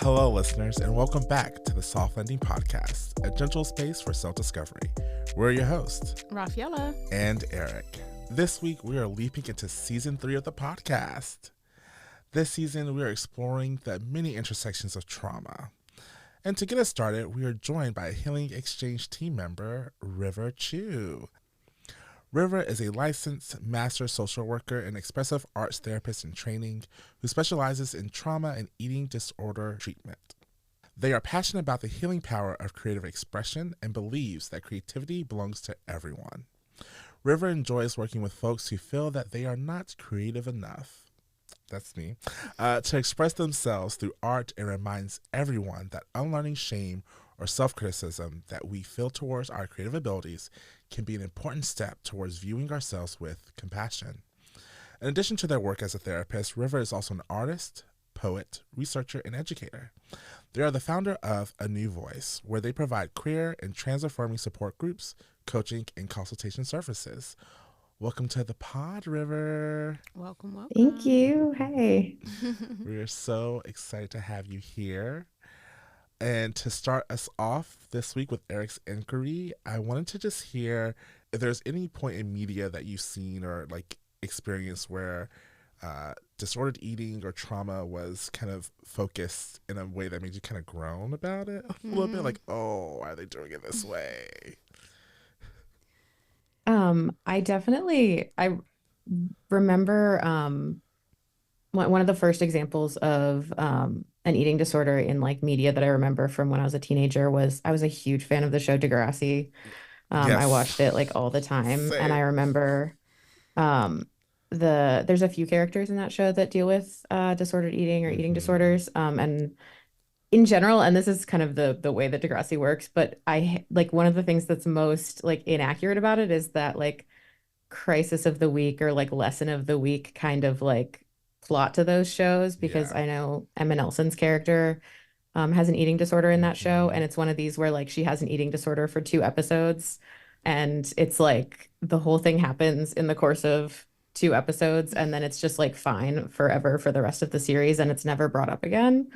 Hello, listeners, and welcome back to the Soft Landing Podcast, a gentle space for self-discovery. We're your hosts, Rafaela and Eric. This week, we are leaping into Season 3 of the podcast. This season, we are exploring the many intersections of trauma. And to get us started, we are joined by a Healing Exchange team member, River Chu. River is a licensed master social worker and expressive arts therapist in training who specializes in trauma and eating disorder treatment. They are passionate about the healing power of creative expression and believes that creativity belongs to everyone. River enjoys working with folks who feel that they are not creative enough. That's me, to express themselves through art, and reminds everyone that unlearning shame or self-criticism that we feel towards our creative abilities can be an important step towards viewing ourselves with compassion. In addition to their work as a therapist, River is also an artist, poet, researcher, and educator. They are the founder of A New Voice, where they provide queer and trans-affirming support groups, coaching, and consultation services. Welcome to the pod, River. Welcome. Thank you. Hey. We are so excited to have you here. And to start us off this week with Eric's inquiry, I wanted to just hear if there's any point in media that you've seen or like experienced where disordered eating or trauma was kind of focused in a way that made you kind of groan about it a little bit, like, oh, why are they doing it this way? I remember one of the first examples of an eating disorder in like media that I remember from when I was a teenager was I was a huge fan of the show Degrassi. Yes. I watched it like all the time. Same. And I remember there's a few characters in that show that deal with disordered eating or eating disorders. And in general, and this is kind of the way that Degrassi works, but I like one of the things that's most like inaccurate about it is that like crisis of the week or like lesson of the week kind of like plot to those shows, because I know Emma Nelson's character has an eating disorder in that show, and it's one of these where like she has an eating disorder for 2 episodes, and it's like the whole thing happens in the course of 2 episodes, and then it's just like fine forever for the rest of the series, and it's never brought up again.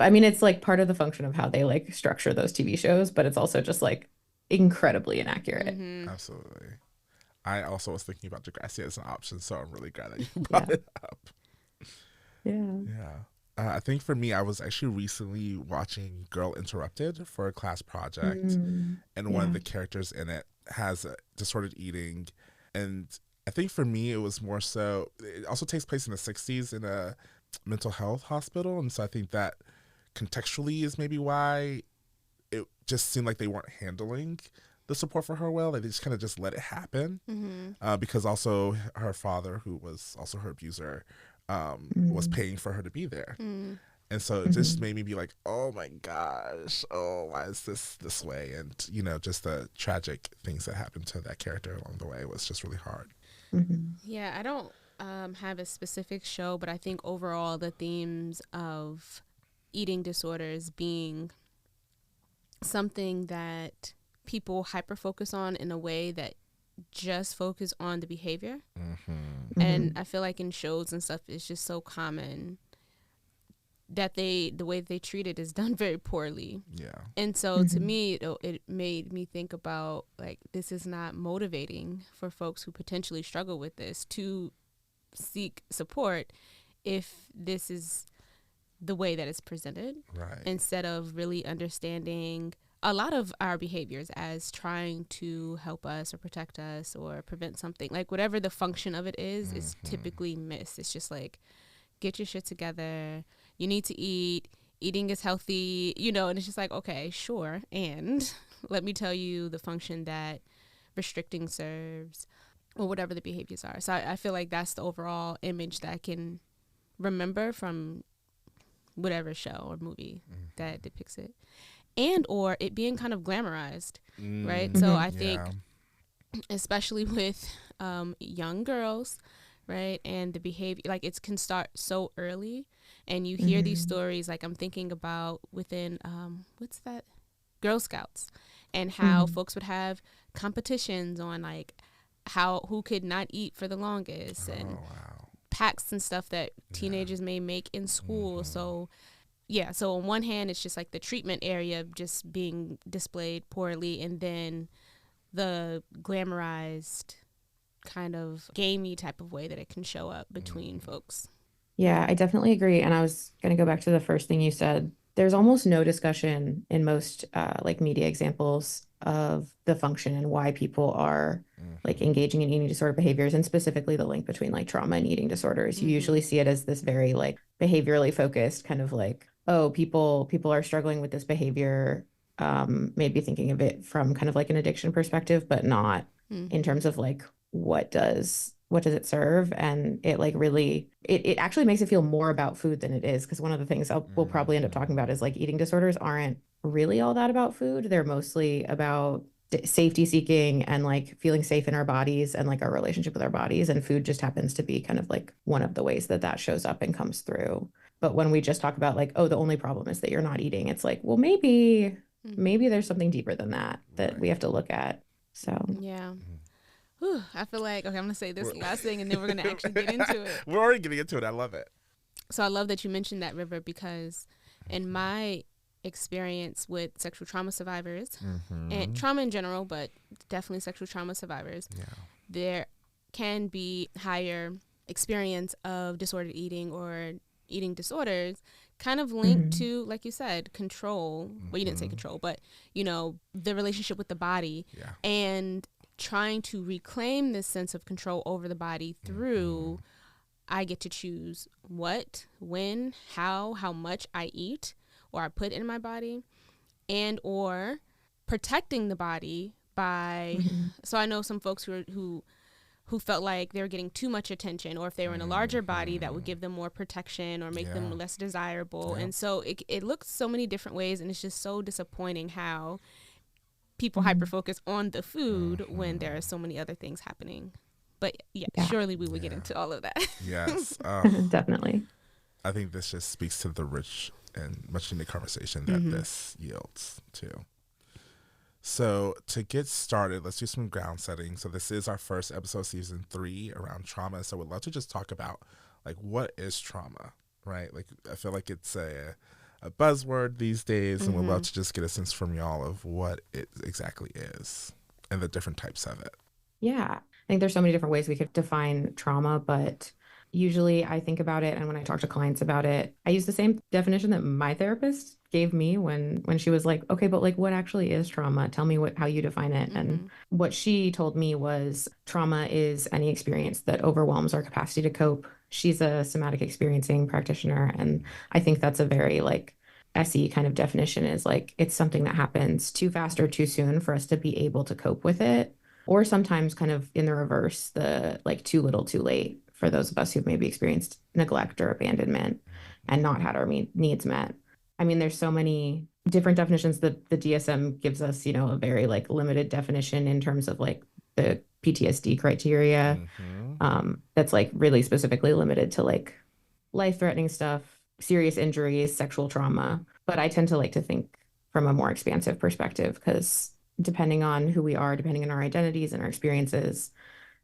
I mean, it's like part of the function of how they like structure those TV shows, but it's also just like incredibly inaccurate. Absolutely. I also was thinking about Degrassi as an option, so I'm really glad that you brought it up. I think for me, I was actually recently watching Girl Interrupted for a class project, and one of the characters in it has a disordered eating, and I think for me it was more so, it also takes place in the 60s in a mental health hospital, and so I think that contextually is maybe why it just seemed like they weren't handling the support for her well. They just kind of just let it happen, because also her father, who was also her abuser, was paying for her to be there. And so it just made me be like, oh my gosh, why is this way? And, you know, just the tragic things that happened to that character along the way was just really hard. Yeah, I don't have a specific show, but I think overall the themes of eating disorders being something that people hyper-focus on in a way that just focus on the behavior. And I feel like in shows and stuff, it's just so common that the way they treat it is done very poorly. And so to me, it made me think about like, this is not motivating for folks who potentially struggle with this to seek support if this is the way that it's presented, instead of really understanding a lot of our behaviors as trying to help us or protect us or prevent something. Like whatever the function of it is typically missed. It's just like, get your shit together. You need to eat. Eating is healthy, you know, and it's just like, okay, sure. And let me tell you the function that restricting serves or whatever the behaviors are. So I feel like that's the overall image that I can remember from whatever show or movie that depicts it. And or it being kind of glamorized, right? So I think, especially with young girls, right, and the behavior, like it can start so early, and you hear these stories. Like I'm thinking about within what's that, Girl Scouts, and how folks would have competitions on like who could not eat for the longest, and packs and stuff that teenagers may make in school. So yeah, so on one hand, it's just like the treatment area just being displayed poorly, and then the glamorized kind of gamey type of way that it can show up between folks. Yeah, I definitely agree. And I was going to go back to the first thing you said. There's almost no discussion in most like media examples of the function and why people are like engaging in eating disorder behaviors, and specifically the link between like trauma and eating disorders. You usually see it as this very like behaviorally focused kind of like, oh, people are struggling with this behavior, maybe thinking of it from kind of like an addiction perspective, but not in terms of like what does it serve. And it like really it actually makes it feel more about food than it is, because one of the things we'll probably end up talking about is like eating disorders aren't really all that about food. They're mostly about safety seeking and like feeling safe in our bodies and like our relationship with our bodies, and food just happens to be kind of like one of the ways that that shows up and comes through. But when we just talk about like, oh, the only problem is that you're not eating, it's like, well, maybe there's something deeper than that we have to look at. So yeah. Whew, I feel like, okay, I'm going to say this last thing and then we're going to actually get into it. We're already getting into it. I love it. So I love that you mentioned that, River, because in my experience with sexual trauma survivors and trauma in general, but definitely sexual trauma survivors, there can be higher experience of disordered eating or eating disorders kind of linked to, like you said, control. Well, you didn't say control, but, you know, the relationship with the body and trying to reclaim this sense of control over the body through I get to choose what, when, how much I eat or I put in my body, and or protecting the body by so I know some folks who felt like they were getting too much attention, or if they were in a larger body that would give them more protection or make them less desirable. And so it looks so many different ways, and it's just so disappointing how people hyper-focus on the food when there are so many other things happening. But surely we would get into all of that. Yes. definitely. I think this just speaks to the rich and much needed conversation that this yields too. So to get started, let's do some ground setting. So this is our first episode, season 3, around trauma. So we'd love to just talk about like, what is trauma, right? Like, I feel like it's a buzzword these days, and we'd love to just get a sense from y'all of what it exactly is and the different types of it. Yeah, I think there's so many different ways we could define trauma, but usually I think about it, and when I talk to clients about it, I use the same definition that my therapist gave me when she was like, okay, but like, what actually is trauma? Tell me how you define it. And what she told me was trauma is any experience that overwhelms our capacity to cope. She's a somatic experiencing practitioner, and I think that's a very like SE kind of definition, is like, it's something that happens too fast or too soon for us to be able to cope with it. Or sometimes kind of in the reverse, the like too little too late for those of us who've maybe experienced neglect or abandonment and not had our needs met. I mean, there's so many different definitions that the DSM gives us, you know, a very like limited definition in terms of like the PTSD criteria. That's like really specifically limited to like life-threatening stuff, serious injuries, sexual trauma. But I tend to like to think from a more expansive perspective, because depending on who we are, depending on our identities and our experiences,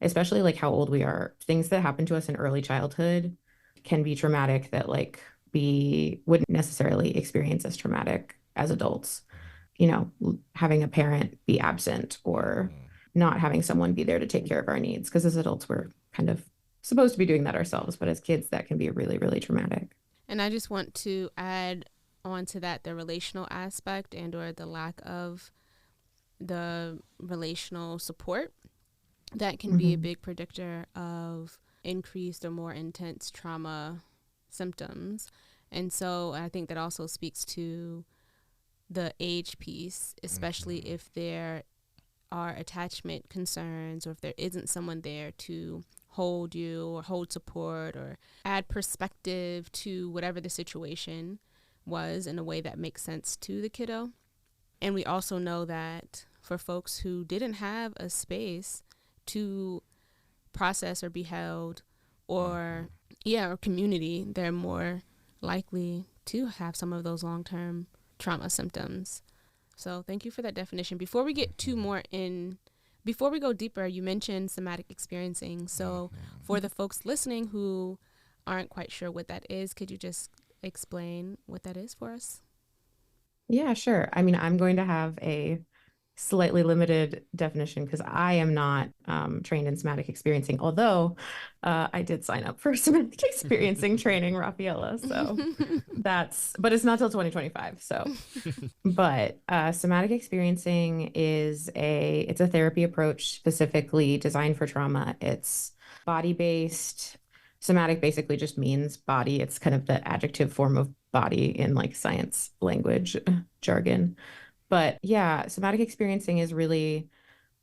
especially like how old we are, things that happen to us in early childhood can be traumatic that like we wouldn't necessarily experience as traumatic as adults. You know, having a parent be absent or not having someone be there to take care of our needs, because as adults we're kind of supposed to be doing that ourselves, but as kids that can be really, really traumatic. And I just want to add on to that the relational aspect and or the lack of the relational support that can be a big predictor of increased or more intense trauma symptoms. And so I think that also speaks to the age piece, especially if there are attachment concerns or if there isn't someone there to hold you or hold support or add perspective to whatever the situation was in a way that makes sense to the kiddo. And we also know that for folks who didn't have a space to process or be held or community, they're more likely to have some of those long-term trauma symptoms. So thank you for that definition. Before we get before we go deeper, you mentioned somatic experiencing. So for the folks listening who aren't quite sure what that is, could you just explain what that is for us? Yeah, sure. I mean, I'm going to have a slightly limited definition because I am not trained in somatic experiencing, although I did sign up for somatic experiencing training, Rafaela. So but it's not till 2025. So, but somatic experiencing it's a therapy approach specifically designed for trauma. It's body-based. Somatic basically just means body. It's kind of the adjective form of body in like science language jargon. But yeah, somatic experiencing is really,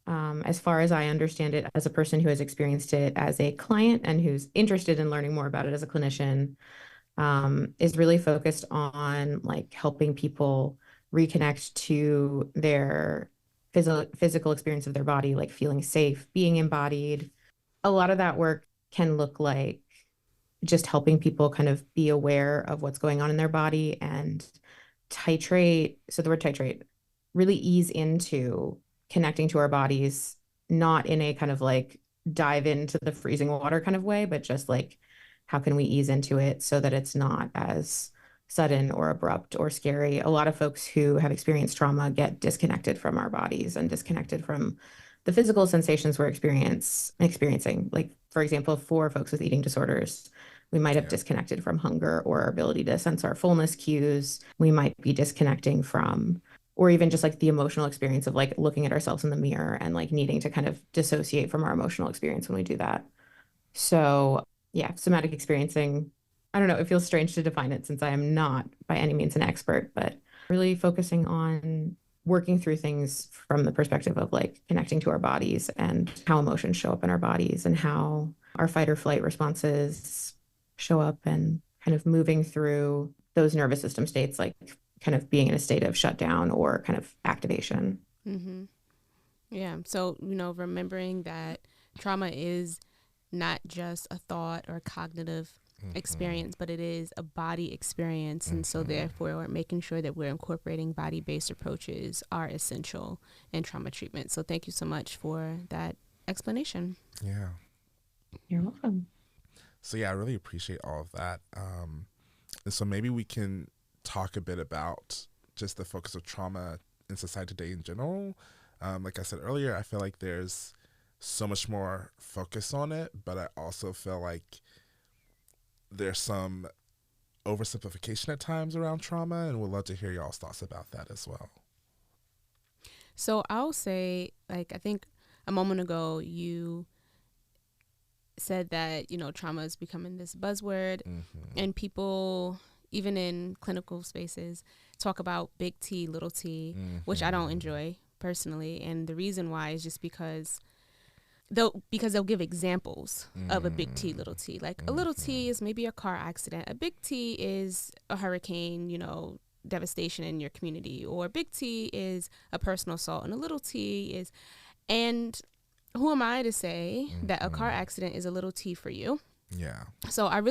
as far as I understand it, as a person who has experienced it as a client and who's interested in learning more about it as a clinician, is really focused on like helping people reconnect to their physical experience of their body, like feeling safe, being embodied. A lot of that work can look like just helping people kind of be aware of what's going on in their body and titrate. So the word titrate, really ease into connecting to our bodies, not in a kind of like dive into the freezing water kind of way, but just like how can we ease into it so that it's not as sudden or abrupt or scary. A lot of folks who have experienced trauma get disconnected from our bodies and disconnected from the physical sensations we're experiencing. Like, for example, for folks with eating disorders, we might have disconnected from hunger or our ability to sense our fullness cues. We might be disconnecting from, or even just like the emotional experience of like looking at ourselves in the mirror and like needing to kind of dissociate from our emotional experience when we do that. So yeah, somatic experiencing, I don't know, it feels strange to define it since I am not by any means an expert, but really focusing on working through things from the perspective of like connecting to our bodies and how emotions show up in our bodies and how our fight or flight responses show up and kind of moving through those nervous system states, like kind of being in a state of shutdown or kind of activation. Mm-hmm. Yeah. So, remembering that trauma is not just a thought or a cognitive experience, but it is a body experience. And so therefore making sure that we're incorporating body-based approaches are essential in trauma treatment. So thank you so much for that explanation. Yeah. You're welcome. So yeah, I really appreciate all of that. And so maybe we can talk a bit about just the focus of trauma in society today in general. Like I said earlier, I feel like there's so much more focus on it, but I also feel like there's some oversimplification at times around trauma, and would love to hear y'all's thoughts about that as well. So I'll say, like, I think a moment ago you said that, trauma is becoming this buzzword, and people, even in clinical spaces, talk about big T, little t, which I don't enjoy personally. And the reason why is just because they'll give examples of a big T, little t. Like a little t is maybe a car accident. A big T is a hurricane, devastation in your community. Or a big T is a personal assault. And a little t is, and who am I to say that a car accident is a little t for you? Yeah. So I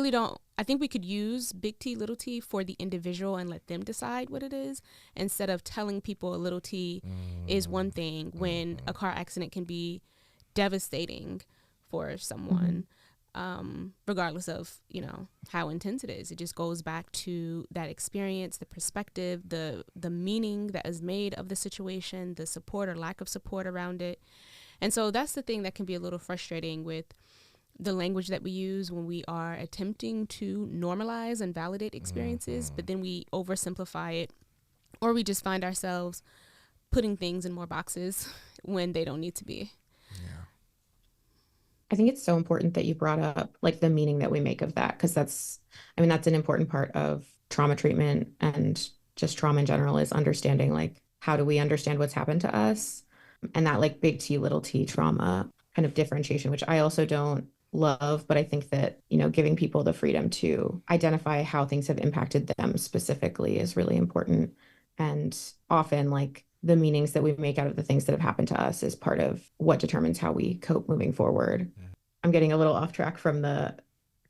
think we could use big T, little t for the individual and let them decide what it is, instead of telling people a little t is one thing when a car accident can be devastating for someone, regardless of, how intense it is. It just goes back to that experience, the perspective, the meaning that is made of the situation, the support or lack of support around it. And so that's the thing that can be a little frustrating with the language that we use when we are attempting to normalize and validate experiences, but then we oversimplify it, or we just find ourselves putting things in more boxes when they don't need to be. Yeah. I think it's so important that you brought up like the meaning that we make of that, because that's an important part of trauma treatment and just trauma in general, is understanding like how do we understand what's happened to us, and that like big T, little t trauma kind of differentiation, which I also don't love, but I think that, giving people the freedom to identify how things have impacted them specifically is really important. And often like the meanings that we make out of the things that have happened to us is part of what determines how we cope moving forward. I'm getting a little off track from the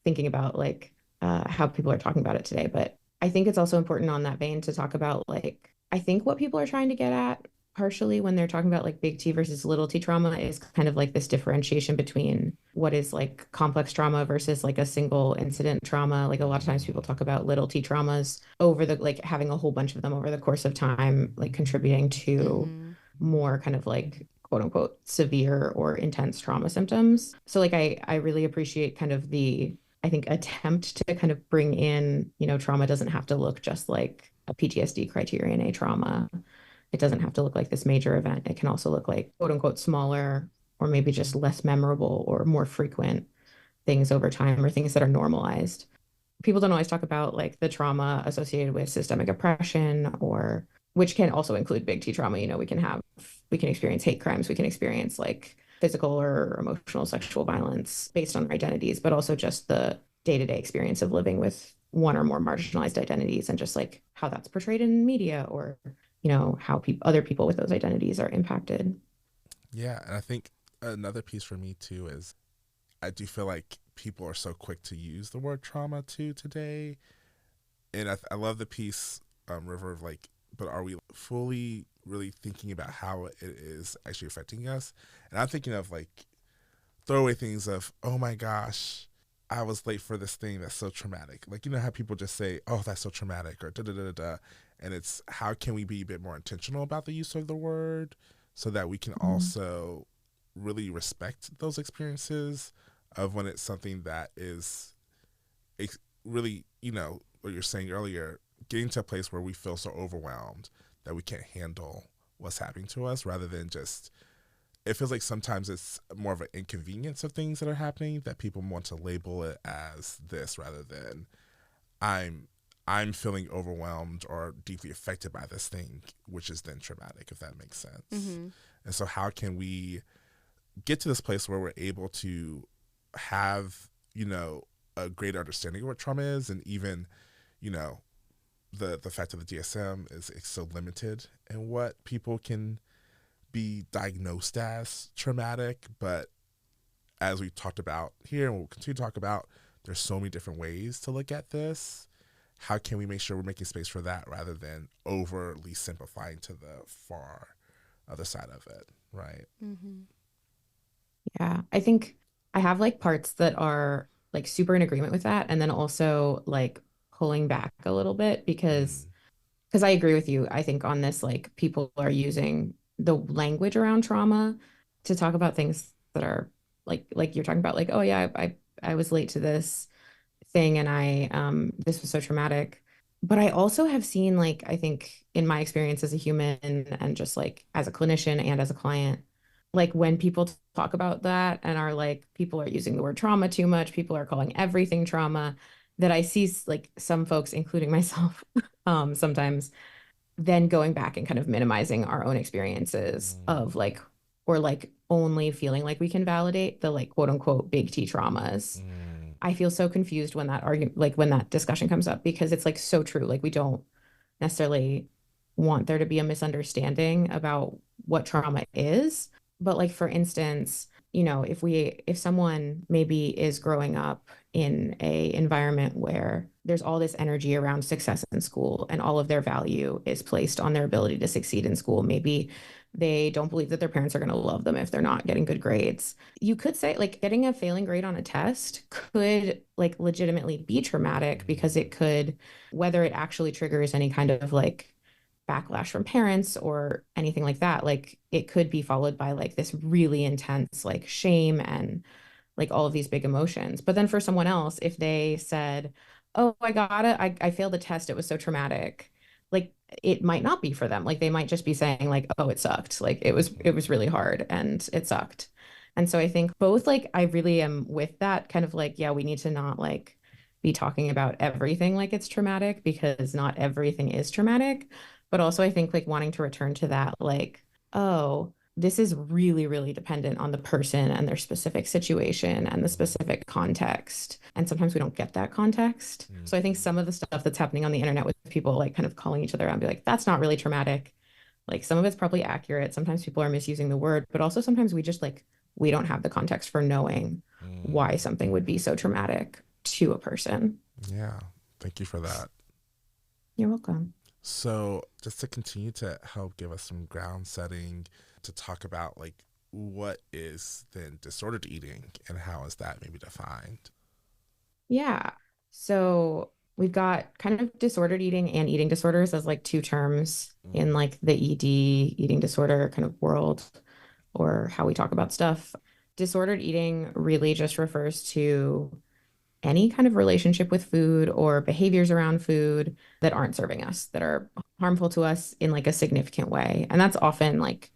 thinking about like how people are talking about it today, but I think it's also important on that vein to talk about like, I think what people are trying to get at partially when they're talking about like big T versus little T trauma is kind of like this differentiation between what is like complex trauma versus like a single incident trauma. Like a lot of times people talk about little T traumas over the like having a whole bunch of them over the course of time, like contributing to more kind of like quote unquote severe or intense trauma symptoms. So like I really appreciate kind of the I think attempt to kind of bring in, you know, trauma doesn't have to look just like a PTSD criterion A trauma. It doesn't have to look like this major event. It can also look like quote unquote smaller or maybe just less memorable or more frequent things over time or things that are normalized. People don't always talk about like the trauma associated with systemic oppression or which can also include big T trauma. You know, we can experience hate crimes, we can experience like physical or emotional sexual violence based on their identities, but also just the day-to-day experience of living with one or more marginalized identities and just like how that's portrayed in media or, you know, how other people with those identities are impacted. Yeah, and I think another piece for me too is I do feel like people are so quick to use the word trauma too today. And I love the piece, River, of like, but are we fully really thinking about how it is actually affecting us? And I'm thinking of like throwaway things of, oh my gosh, I was late for this thing that's so traumatic. Like, you know how people just say, oh, that's so traumatic or da da da da da. And it's how can we be a bit more intentional about the use of the word so that we can also really respect those experiences of when it's something that is really, you know, what you're saying earlier, getting to a place where we feel so overwhelmed that we can't handle what's happening to us rather than just, it feels like sometimes it's more of an inconvenience of things that are happening that people want to label it as this rather than I'm feeling overwhelmed or deeply affected by this thing, which is then traumatic, if that makes sense. Mm-hmm. And so how can we get to this place where we're able to have, you know, a greater understanding of what trauma is, and even, you know, the fact that the DSM is so limited in what people can be diagnosed as traumatic. But as we talked about here and we'll continue to talk about, there's so many different ways to look at this. How can we make sure we're making space for that rather than overly simplifying to the far other side of it, right? Mm-hmm. Yeah, I think I have like parts that are like super in agreement with that, and then also like pulling back a little bit because I agree with you. I think on this, like people are using the language around trauma to talk about things that are like you're talking about, like, oh yeah, I was late to this thing and I this was so traumatic. But I also have seen, like, I think in my experience as a human and just like as a clinician and as a client, like when people talk about that and are like, people are using the word trauma too much, people are calling everything trauma, that I see like some folks, including myself, sometimes then going back and kind of minimizing our own experiences of like, or like only feeling like we can validate the like quote unquote big T traumas. I feel so confused when that argument, like when that discussion comes up, because it's like so true. Like we don't necessarily want there to be a misunderstanding about what trauma is. But like, for instance, you know, if someone maybe is growing up in a environment where there's all this energy around success in school and all of their value is placed on their ability to succeed in school, maybe they don't believe that their parents are going to love them if they're not getting good grades. You could say like getting a failing grade on a test could like legitimately be traumatic, because it could, whether it actually triggers any kind of like backlash from parents or anything like that, like it could be followed by like this really intense like shame and like all of these big emotions. But then for someone else, if they said, oh, I got it, I failed the test, it was so traumatic, like it might not be for them. Like they might just be saying like, oh, it sucked, like it was really hard and it sucked. And so I think both, like I really am with that kind of like, yeah, we need to not like be talking about everything like it's traumatic, because not everything is traumatic. But also I think like wanting to return to that, like, oh, this is really, really dependent on the person and their specific situation and the specific context. And sometimes we don't get that context. So I think some of the stuff that's happening on the internet with people like kind of calling each other out and be like, that's not really traumatic. Like some of it's probably accurate. Sometimes people are misusing the word, but also sometimes we just like, we don't have the context for knowing why something would be so traumatic to a person. Yeah. Thank you for that. You're welcome. So, just to continue to help give us some ground setting to talk about like what is then disordered eating and how is that maybe defined? Yeah. So we've got kind of disordered eating and eating disorders as like two terms in Mm, like the ED, eating disorder kind of world, or how we talk about stuff. Disordered eating really just refers to any kind of relationship with food or behaviors around food that aren't serving us, that are harmful to us in like a significant way. And that's often like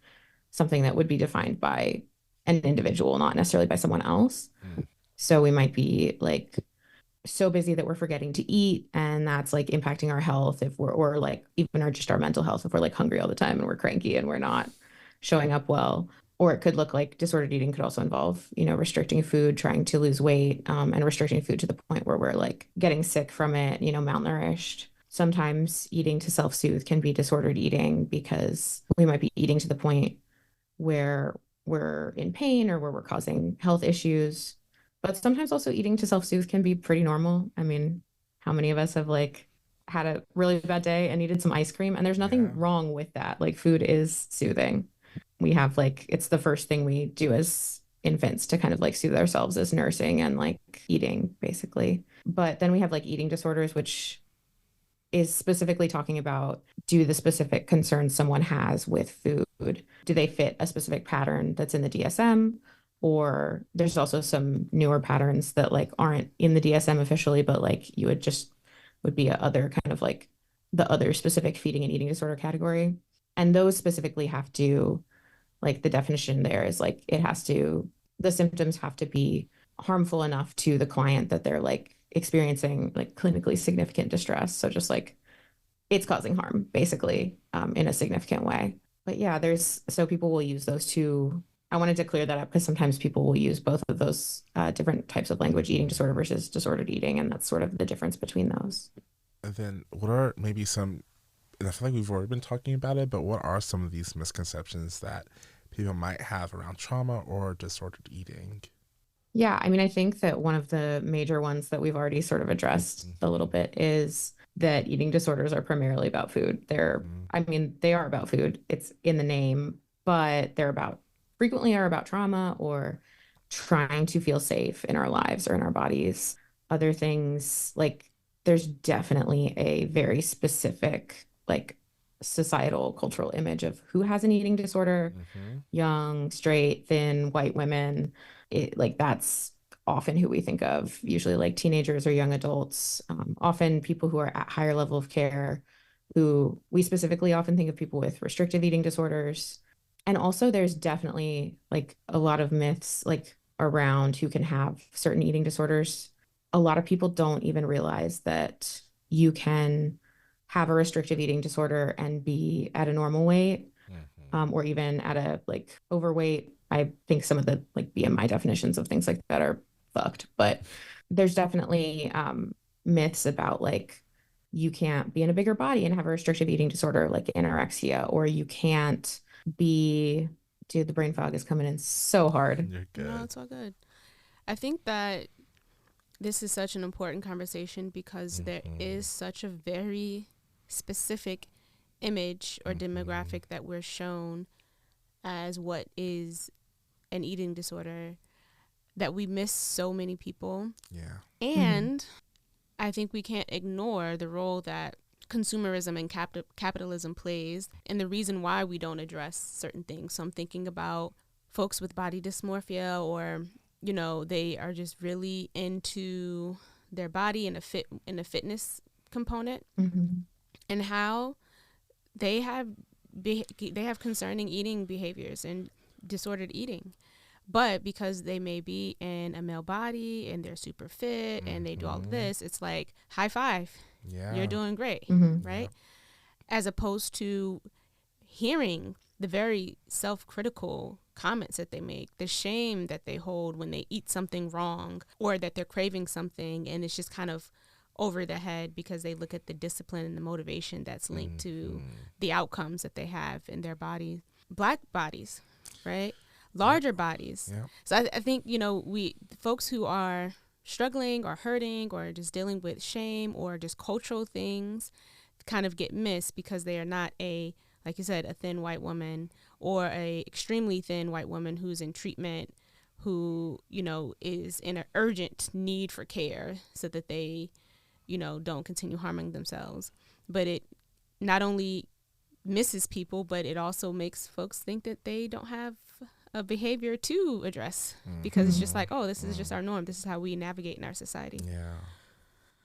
something that would be defined by an individual, not necessarily by someone else. mm, So we might be like so busy that we're forgetting to eat, and that's like impacting our health if we're, or like even our just our mental health if we're like hungry all the time and we're cranky and we're not showing up well. Or it could look like disordered eating could also involve, restricting food, trying to lose weight, and restricting food to the point where we're like getting sick from it, malnourished. Sometimes eating to self-soothe can be disordered eating because we might be eating to the point where we're in pain or where we're causing health issues. But sometimes also eating to self-soothe can be pretty normal. I mean, how many of us have like had a really bad day and needed some ice cream? And there's yeah. nothing wrong with that. Like food is soothing. We have like it's the first thing we do as infants to kind of like soothe ourselves as nursing and like eating basically. But then we have like eating disorders, which is specifically talking about, do the specific concerns someone has with food, do they fit a specific pattern that's in the DSM? Or there's also some newer patterns that like aren't in the DSM officially, but like you would just would be a other kind of like the other specific feeding and eating disorder category. And those specifically have to, like, the definition there is like it has to, the symptoms have to be harmful enough to the client that they're like experiencing like clinically significant distress. So just like it's causing harm basically, in a significant way. But yeah, there's, so people will use those two. I wanted to clear that up because sometimes people will use both of those different types of language, eating disorder versus disordered eating, and that's sort of the difference between those. And then what are maybe some, and I feel like we've already been talking about it, but what are some of these misconceptions that people might have around trauma or disordered eating? Yeah, I mean, I think that one of the major ones that we've already sort of addressed a little Mm-hmm. bit is that eating disorders are primarily about food. I mean, they are about food. It's in the name, but they're about, frequently are about trauma or trying to feel safe in our lives or in our bodies. Other things, like there's definitely a very specific, like societal cultural image of who has an eating disorder: Mm-hmm. young, straight, thin, white women. Like that's often who we think of, usually like teenagers or young adults, often people who are at higher level of care, who we specifically often think of people with restrictive eating disorders. And also there's definitely like a lot of myths like around who can have certain eating disorders. A lot of people don't even realize that you can have a restrictive eating disorder and be at a normal weight, Mm-hmm. or even at a like overweight. I think some of the like BMI definitions of things like that are fucked, but there's definitely myths about like you can't be in a bigger body and have a restrictive eating disorder like anorexia, or you can't be, dude, the brain fog is coming in so hard. You're No, good. it's all good. I think that this is such an important conversation because there Mm-hmm. is such a very specific image or Mm-hmm. demographic that we're shown as what is an eating disorder, that we miss so many people. Yeah. Mhm. And I think we can't ignore the role that consumerism and capitalism plays and the reason why we don't address certain things. So I'm thinking about folks with body dysmorphia, or they are just really into their body and a fitness component, Mhm. and how they have they have concerning eating behaviors and disordered eating. But because they may be in a male body and they're super fit and they do all of Mm-hmm. this, it's like, high five, you're Yeah. doing great, Mhm. Yeah. right? As opposed to hearing the very self-critical comments that they make, the shame that they hold when they eat something wrong or that they're craving something, and it's just kind of over the head because they look at the discipline and the motivation that's linked to Mm-hmm. the outcomes that they have in their body. Black bodies, right? Yep. Larger bodies. Yep. So I think, we folks who are struggling or hurting or just dealing with shame or just cultural things kind of get missed because they are not like you said, a thin white woman or a extremely thin white woman who's in treatment, who, is in an urgent need for care so that they, don't continue harming themselves. But it not only misses people, but it also makes folks think that they don't have a behavior to address, because it's just like, oh, this is just our norm. This is how we navigate in our society.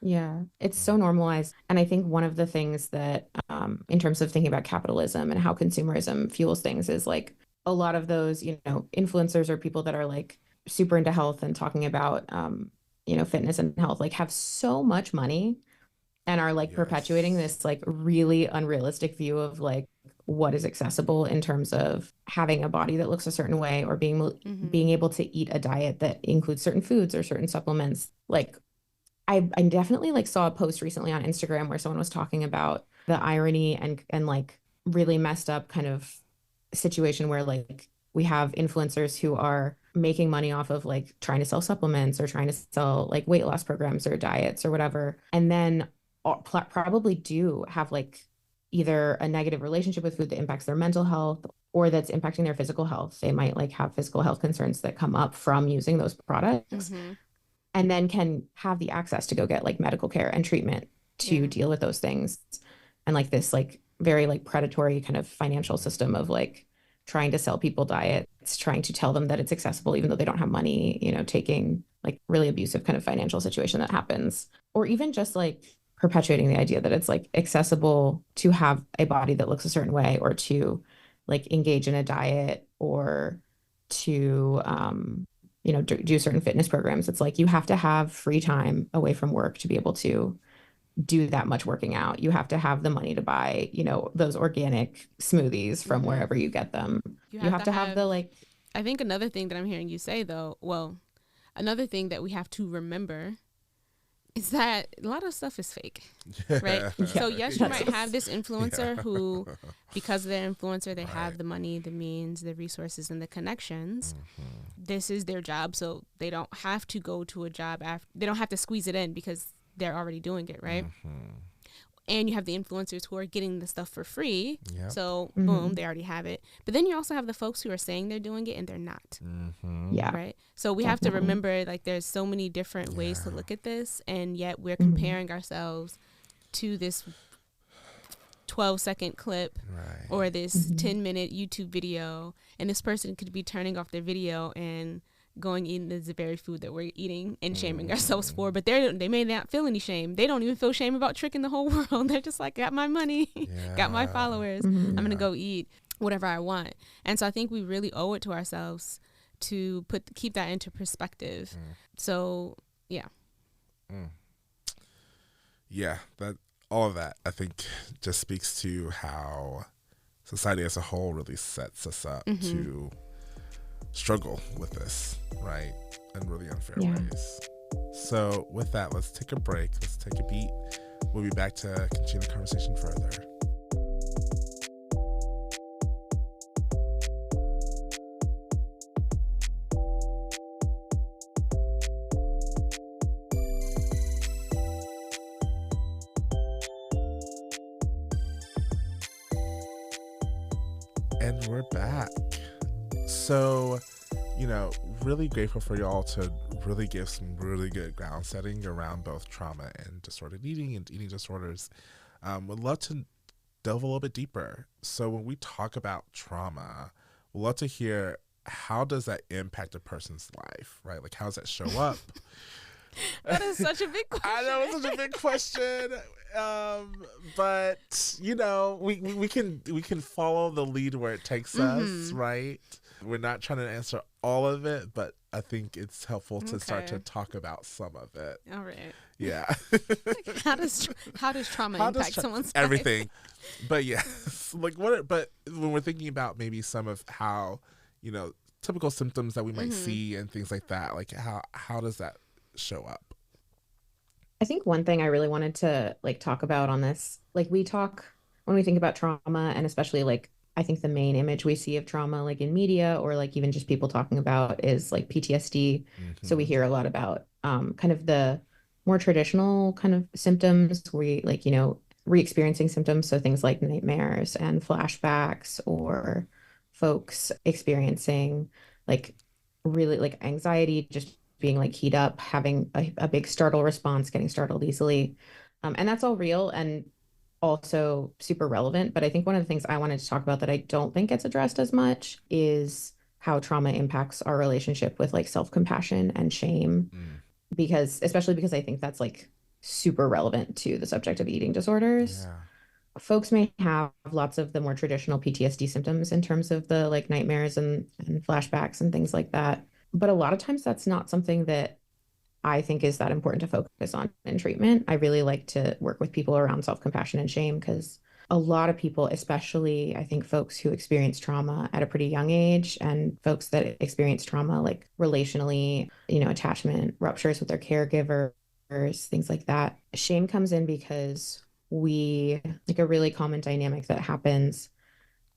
Yeah, it's so normalized. And I think one of the things that, in terms of thinking about capitalism and how consumerism fuels things, is like a lot of those, influencers or people that are like super into health and talking about, fitness and health, like have so much money and are like perpetuating this like really unrealistic view of like what is accessible in terms of having a body that looks a certain way, or being able to eat a diet that includes certain foods or certain supplements. Like I definitely like saw a post recently on Instagram where someone was talking about the irony and like really messed up kind of situation where like we have influencers who are making money off of like trying to sell supplements or trying to sell like weight loss programs or diets or whatever, and then probably do have like either a negative relationship with food that impacts their mental health or that's impacting their physical health. They might like have physical health concerns that come up from using those products, and then can have the access to go get like medical care and treatment to deal with those things. And like this like very like predatory kind of financial system of like trying to sell people diets, trying to tell them that it's accessible even though they don't have money, taking like really abusive kind of financial situation that happens, or even just like perpetuating the idea that it's like accessible to have a body that looks a certain way, or to like engage in a diet, or to do certain fitness programs. It's like you have to have free time away from work to be able to do that much working out. You have to have the money to buy, those organic smoothies from wherever you get them. You have to have the like. I think another thing that I'm hearing you say though, another thing that we have to remember is that a lot of stuff is fake, right? So yes, you might have this influencer who, because they're an influencer, they have the money, the means, the resources, and the connections. This is their job, so they don't have to go to a job after. They don't have to squeeze it in because they're already doing it, right? And you have the influencers who are getting the stuff for free. So boom, they already have it. But then you also have the folks who are saying they're doing it and they're not. Yeah. Right. So we have to remember, like, there's so many different ways to look at this, and yet we're comparing ourselves to this 12-second clip or this 10-minute YouTube video, and this person could be turning off their video and going eating the very food that we're eating and shaming ourselves for, but they may not feel any shame. They don't even feel shame about tricking the whole world. They're just like, got my money, got my followers, I'm gonna go eat whatever I want. And so I think we really owe it to ourselves to keep that into perspective. So that all of that I think just speaks to how society as a whole really sets us up to struggle with this, right, in really unfair ways. So with that, let's take a break, let's take a beat. We'll be back to continue the conversation further. And we're back. So, really grateful for y'all to really give some really good ground setting around both trauma and disordered eating and eating disorders. Would love to delve a little bit deeper. So when we talk about trauma, we'd love to hear, how does that impact a person's life, right? Like, how does that show up? That is such a big question. I know it's such a big question. But we can follow the lead where it takes us, right? We're not trying to answer all of it, but I think it's helpful to start to talk about some of it. All right. Yeah. How does trauma impact someone's life? Everything. But yes, but when we're thinking about maybe some of how, typical symptoms that we might see and things like that, like how does that show up? I think one thing I really wanted to like talk about on this, like when we think about trauma, and especially like I think the main image we see of trauma like in media or like even just people talking about is like PTSD. So we hear a lot about kind of the more traditional kind of symptoms where like, re-experiencing symptoms, so things like nightmares and flashbacks, or folks experiencing like really like anxiety, just being like keyed up, having a big startle response, getting startled easily. And that's all real and also super relevant. But I think one of the things I wanted to talk about that I don't think gets addressed as much is how trauma impacts our relationship with like self-compassion and shame. Because, especially because I think that's like super relevant to the subject of eating disorders. Yeah. Folks may have lots of the more traditional PTSD symptoms in terms of the like nightmares and flashbacks and things like that. But a lot of times that's not something that I think is that important to focus on in treatment. I really like to work with people around self-compassion and shame because a lot of people, especially I think folks who experience trauma at a pretty young age and folks that experience trauma like relationally, attachment ruptures with their caregivers, things like that. Shame comes in because like a really common dynamic that happens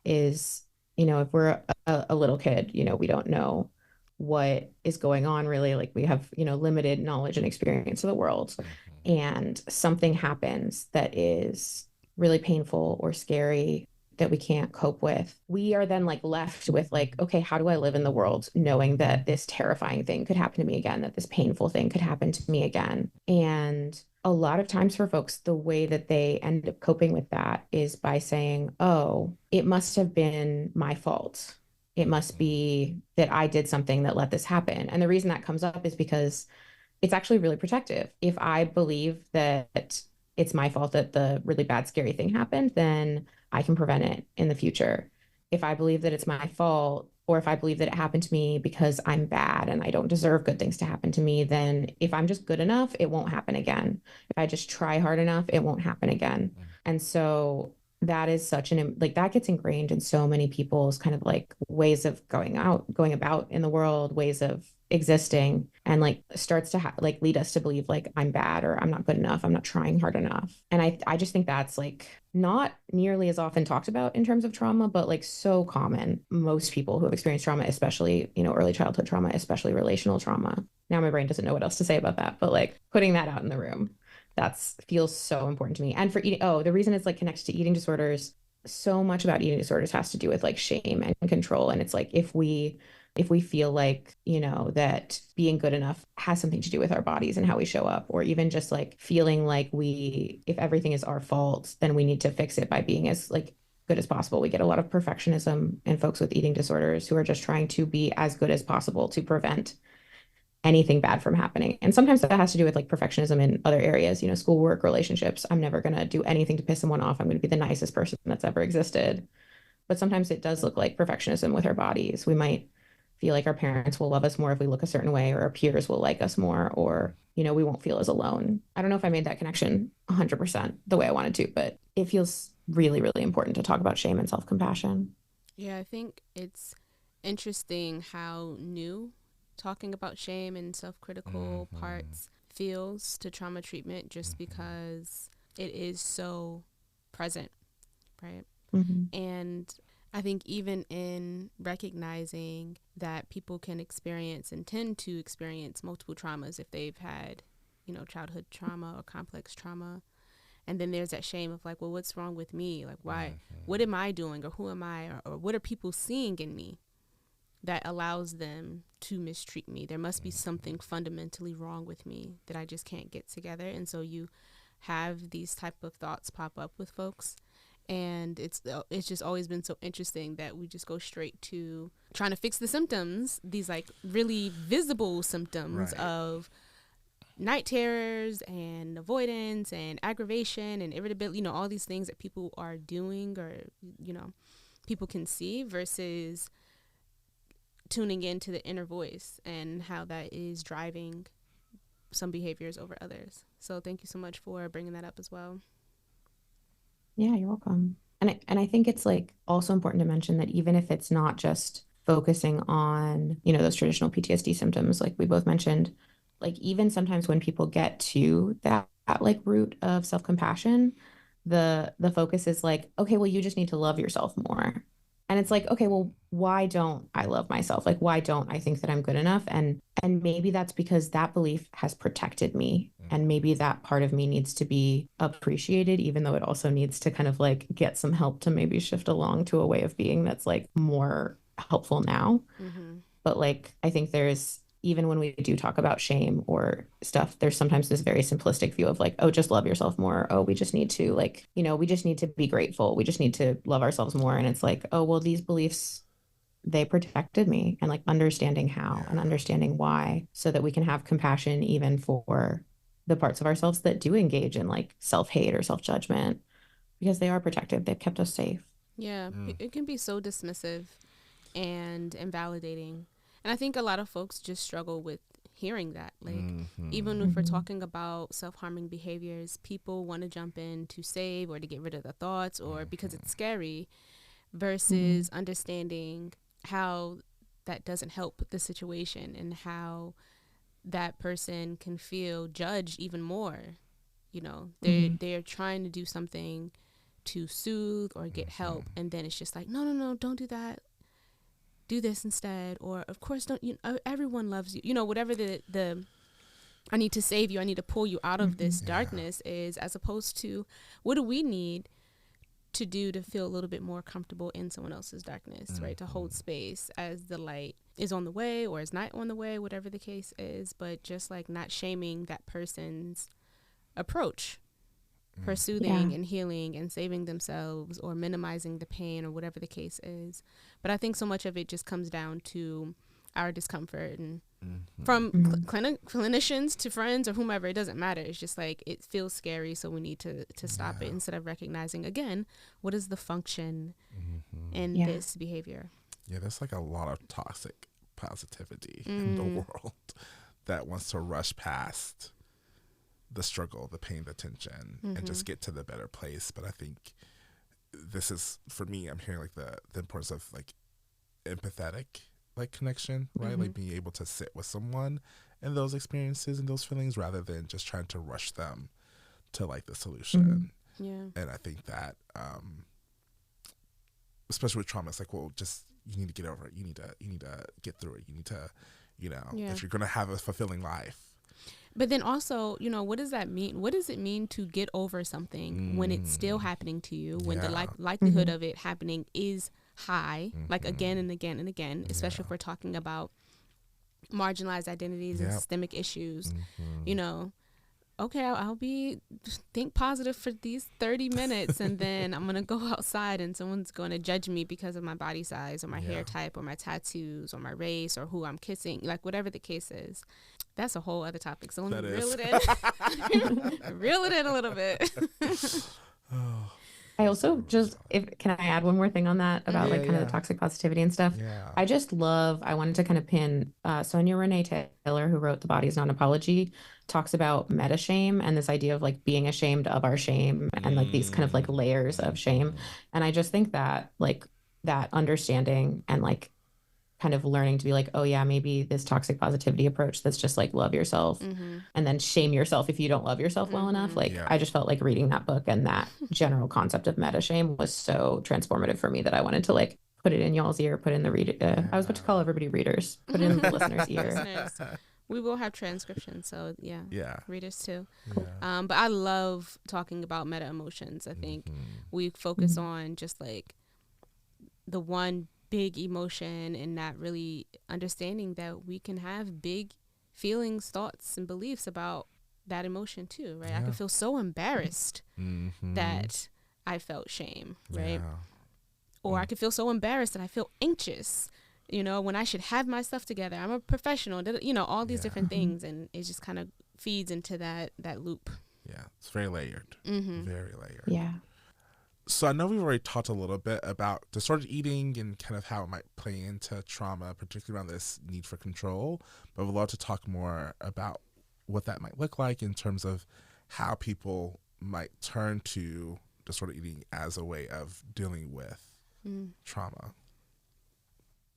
is, if we're a little kid, we don't know what is going on really. Like we have, limited knowledge and experience of the world. And something happens that is really painful or scary that we can't cope with. We are then like left with like, okay, how do I live in the world knowing that this terrifying thing could happen to me again, that this painful thing could happen to me again? And a lot of times for folks, the way that they end up coping with that is by saying, oh, it must have been my fault. It must be that I did something that let this happen. And the reason that comes up is because it's actually really protective. If I believe that it's my fault that the really bad, scary thing happened, then I can prevent it in the future. If I believe that it's my fault, or if I believe that it happened to me because I'm bad and I don't deserve good things to happen to me, then if I'm just good enough, it won't happen again. If I just try hard enough, it won't happen again. And so that is like that gets ingrained in so many people's kind of like ways of going about in the world, ways of existing, and like starts to like lead us to believe like I'm bad or I'm not good enough, I'm not trying hard enough. And I just think that's like not nearly as often talked about in terms of trauma, but like so common. Most people who have experienced trauma, especially, early childhood trauma, especially relational trauma. Now my brain doesn't know what else to say about that, but like putting that out in the room, that's feels so important to me. And for eating, the reason it's like connected to eating disorders, so much about eating disorders has to do with like shame and control. And it's like if we feel like, that being good enough has something to do with our bodies and how we show up, or even just like feeling like if everything is our fault, then we need to fix it by being as like good as possible. We get a lot of perfectionism in folks with eating disorders who are just trying to be as good as possible to prevent anything bad from happening. And sometimes that has to do with like perfectionism in other areas, schoolwork, relationships. I'm never going to do anything to piss someone off. I'm going to be the nicest person that's ever existed. But sometimes it does look like perfectionism with our bodies. We might feel like our parents will love us more if we look a certain way, or our peers will like us more, or, we won't feel as alone. I don't know if I made that connection 100% the way I wanted to, but it feels really, really important to talk about shame and self-compassion. Yeah, I think it's interesting how new talking about shame and self-critical parts feels to trauma treatment, just because it is so present, right? And I think even in recognizing that people can experience and tend to experience multiple traumas if they've had, childhood trauma or complex trauma. And then there's that shame of like, well, what's wrong with me? Like, why? What am I doing? Or who am I? Or what are people seeing in me that allows them to mistreat me? There must be something fundamentally wrong with me that I just can't get together. And so you have these type of thoughts pop up with folks. And it's just always been so interesting that we just go straight to trying to fix the symptoms, these like really visible symptoms of night terrors and avoidance and aggravation and irritability, all these things that people are doing or, people can see, versus tuning into the inner voice and how that is driving some behaviors over others. So thank you so much for bringing that up as well. Yeah, you're welcome. And I think it's like also important to mention that even if it's not just focusing on, those traditional PTSD symptoms, like we both mentioned, like even sometimes when people get to that like root of self-compassion, the focus is like, okay, well, you just need to love yourself more. And it's like, okay, well, why don't I love myself? Like, why don't I think that I'm good enough? And maybe that's because that belief has protected me And maybe that part of me needs to be appreciated, even though it also needs to kind of like get some help to maybe shift along to a way of being that's like more helpful now. Mm-hmm. But like, I think there's, even when we do talk about shame or stuff, there's sometimes this very simplistic view of like, oh, just love yourself more. Oh, we just need to like, we just need to be grateful. We just need to love ourselves more. And it's like, oh, well, these beliefs, they protected me, and like understanding how and understanding why, so that we can have compassion even for the parts of ourselves that do engage in like self-hate or self-judgment, because they are protective. They've kept us safe. Yeah, it can be so dismissive and invalidating. And I think a lot of folks just struggle with hearing that. Like, even if we're talking about self-harming behaviors, people want to jump in to save or to get rid of the thoughts or because it's scary, versus understanding how that doesn't help the situation and how that person can feel judged even more. They're trying to do something to soothe or get help, and then it's just like, no, don't do that, do this instead, or of course don't, everyone loves you, whatever the I need to save you, I need to pull you out of this darkness is, as opposed to what do we need to do to feel a little bit more comfortable in someone else's darkness, right? To hold space as the light is on the way or is not on the way, whatever the case is, but just like not shaming that person's approach for soothing and healing and saving themselves or minimizing the pain or whatever the case is. But I think so much of it just comes down to our discomfort, and from clinicians to friends or whomever, it doesn't matter. It's just like it feels scary, so we need to stop it, instead of recognizing, again, what is the function in this behavior. Yeah, there's like a lot of toxic positivity in the world that wants to rush past the struggle, the pain, the tension, and just get to the better place. But I think this is, for me, I'm hearing like the importance of like empathetic like connection, right? Like being able to sit with someone and those experiences and those feelings, rather than just trying to rush them to like the solution. And I think that especially with trauma, it's like, well, just, you need to get over it, you need to get through it, you need to, if you're gonna have a fulfilling life. But then also, what does that mean? What does it mean to get over something when it's still happening to you, when the likelihood of it happening is high, like again and again and again, especially if we're talking about marginalized identities and systemic issues. Okay, I'll think positive for these 30 minutes, and then I'm going to go outside and someone's going to judge me because of my body size or my hair type or my tattoos or my race or who I'm kissing, like whatever the case is. That's a whole other topic. So let me reel it in. Reel it in a little bit. I also just, can I add one more thing on that about like kind of the toxic positivity and stuff? I wanted to kind of pin Sonia Renee Taylor, who wrote The Body Is Not an Apology, talks about meta shame and this idea of like being ashamed of our shame and like these kind of like layers of shame. And I just think that like that understanding and like kind of learning to be like, oh yeah, maybe this toxic positivity approach that's just like love yourself and then shame yourself if you don't love yourself well enough. Like I just felt like reading that book and that general concept of meta shame was so transformative for me that I wanted to like put it in y'all's ear, put in the reader. I was about to call everybody readers, put it in the listener's ear. We will have transcriptions, so readers too. But I love talking about meta emotions. I think we focus on just like the one big emotion and not really understanding that we can have big feelings, thoughts, and beliefs about that emotion too, right? I could feel so embarrassed that I felt shame, right? Or I could feel so embarrassed that I feel anxious, when I should have my stuff together. I'm a professional, all these different things, and it just kind of feeds into that loop. Yeah, it's very layered. Very layered. Yeah. So I know we've already talked a little bit about disordered eating and kind of how it might play into trauma, particularly around this need for control, but we'd love to talk more about what that might look like in terms of how people might turn to disordered eating as a way of dealing with trauma.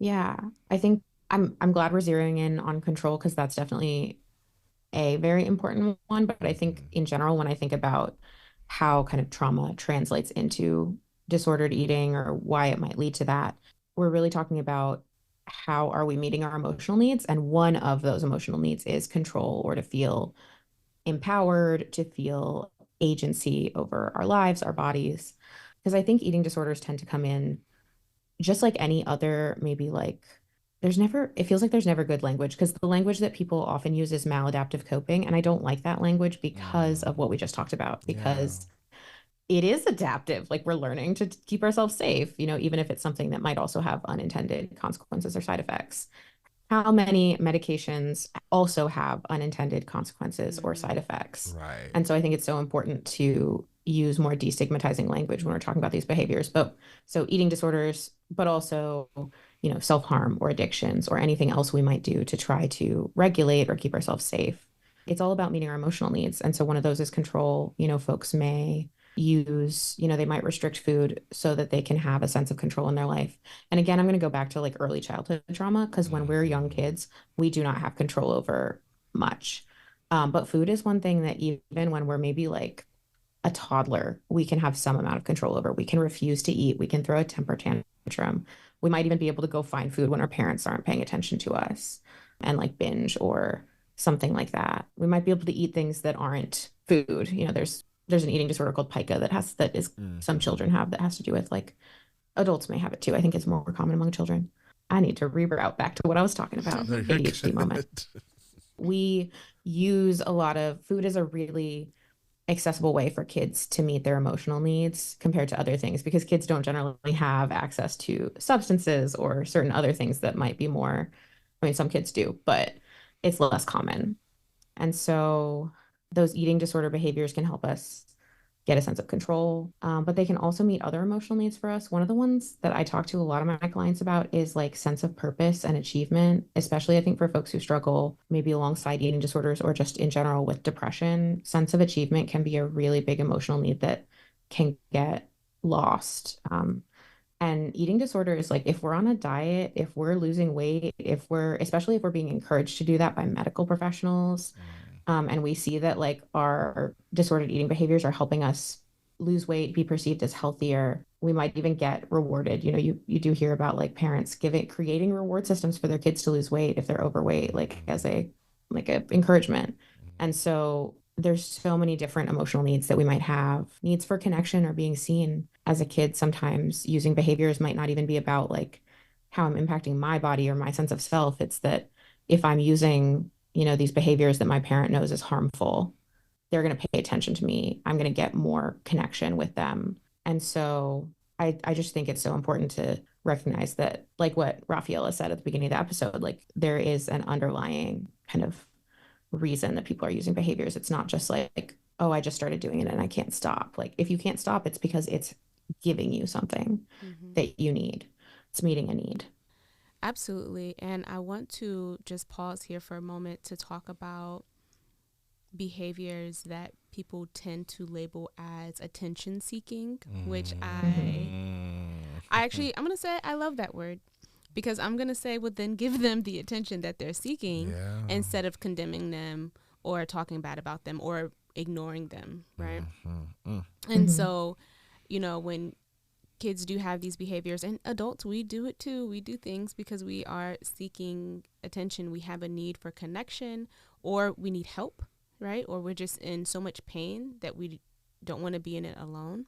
Yeah, I think I'm glad we're zeroing in on control, because that's definitely a very important one. But I think in general, when I think about how kind of trauma translates into disordered eating or why it might lead to that, we're really talking about how are we meeting our emotional needs. And one of those emotional needs is control, or to feel empowered, to feel agency over our lives, our bodies. Because I think eating disorders tend to come in just like any other, maybe like it feels like there's never good language, because the language that people often use is maladaptive coping. And I don't like that language because of what we just talked about, Yeah. because it is adaptive. Like, we're learning to keep ourselves safe, even if it's something that might also have unintended consequences or side effects. How many medications also have unintended consequences or side effects? Right. And so I think it's so important to use more destigmatizing language when we're talking about these behaviors. But so eating disorders, but also, self-harm or addictions or anything else we might do to try to regulate or keep ourselves safe. It's all about meeting our emotional needs. And so one of those is control. Folks may use, they might restrict food so that they can have a sense of control in their life. And again, I'm going to go back to like early childhood trauma, because when we're young kids, we do not have control over much. But food is one thing that even when we're maybe like a toddler, we can have some amount of control over. We can refuse to eat. We can throw a temper tantrum. We might even be able to go find food when our parents aren't paying attention to us and like binge or something like that. We might be able to eat things that aren't food. There's an eating disorder called pica some children have, that has to do with, like, adults may have it too. I think it's more common among children. I need to reroute back to what I was talking about. No, ADHD moment. We use a lot of food as a really accessible way for kids to meet their emotional needs compared to other things, because kids don't generally have access to substances or certain other things that might be more, I mean, some kids do, but it's less common. And so those eating disorder behaviors can help us get a sense of control, but they can also meet other emotional needs for us. One of the ones that I talk to a lot of my clients about is like sense of purpose and achievement, especially I think for folks who struggle maybe alongside eating disorders or just in general with depression. Sense of achievement can be a really big emotional need that can get lost. And eating disorders, like if we're on a diet, if we're losing weight, especially if we're being encouraged to do that by medical professionals, and we see that like our disordered eating behaviors are helping us lose weight, be perceived as healthier, we might even get rewarded. You do hear about like parents creating reward systems for their kids to lose weight if they're overweight, like as a encouragement. And so there's so many different emotional needs that we might have. Needs for connection or being seen. As a kid, sometimes using behaviors might not even be about like how I'm impacting my body or my sense of self. It's that if I'm using, these behaviors that my parent knows is harmful, they're going to pay attention to me. I'm going to get more connection with them. And so I just think it's so important to recognize that, like what Rafaela said at the beginning of the episode, like there is an underlying kind of reason that people are using behaviors. It's not just like, oh, I just started doing it and I can't stop. Like if you can't stop, it's because it's giving you something that you need. It's meeting a need. Absolutely. And I want to just pause here for a moment to talk about behaviors that people tend to label as attention seeking, which I'm going to say I love that word, because I'm going to say, well, then give them the attention that they're seeking instead of condemning them or talking bad about them or ignoring them, right? And so, when kids do have these behaviors, and adults, we do it too. We do things because we are seeking attention. We have a need for connection, or we need help, right? Or we're just in so much pain that we don't want to be in it alone.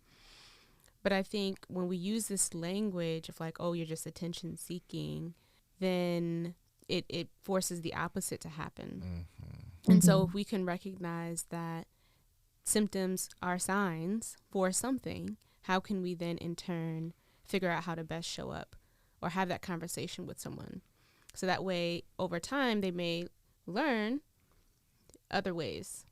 But I think when we use this language of like, oh, you're just attention seeking, then it forces the opposite to happen. And so if we can recognize that symptoms are signs for something, how can we then in turn figure out how to best show up or have that conversation with someone? So that way, over time, they may learn other ways,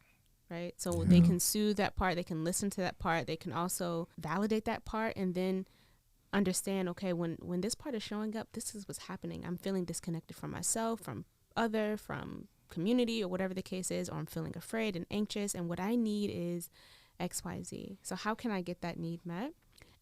right? So they can soothe that part, they can listen to that part, they can also validate that part, and then understand, okay, when this part is showing up, this is what's happening. I'm feeling disconnected from myself, from community, or whatever the case is, or I'm feeling afraid and anxious, and what I need is XYZ. So how can I get that need met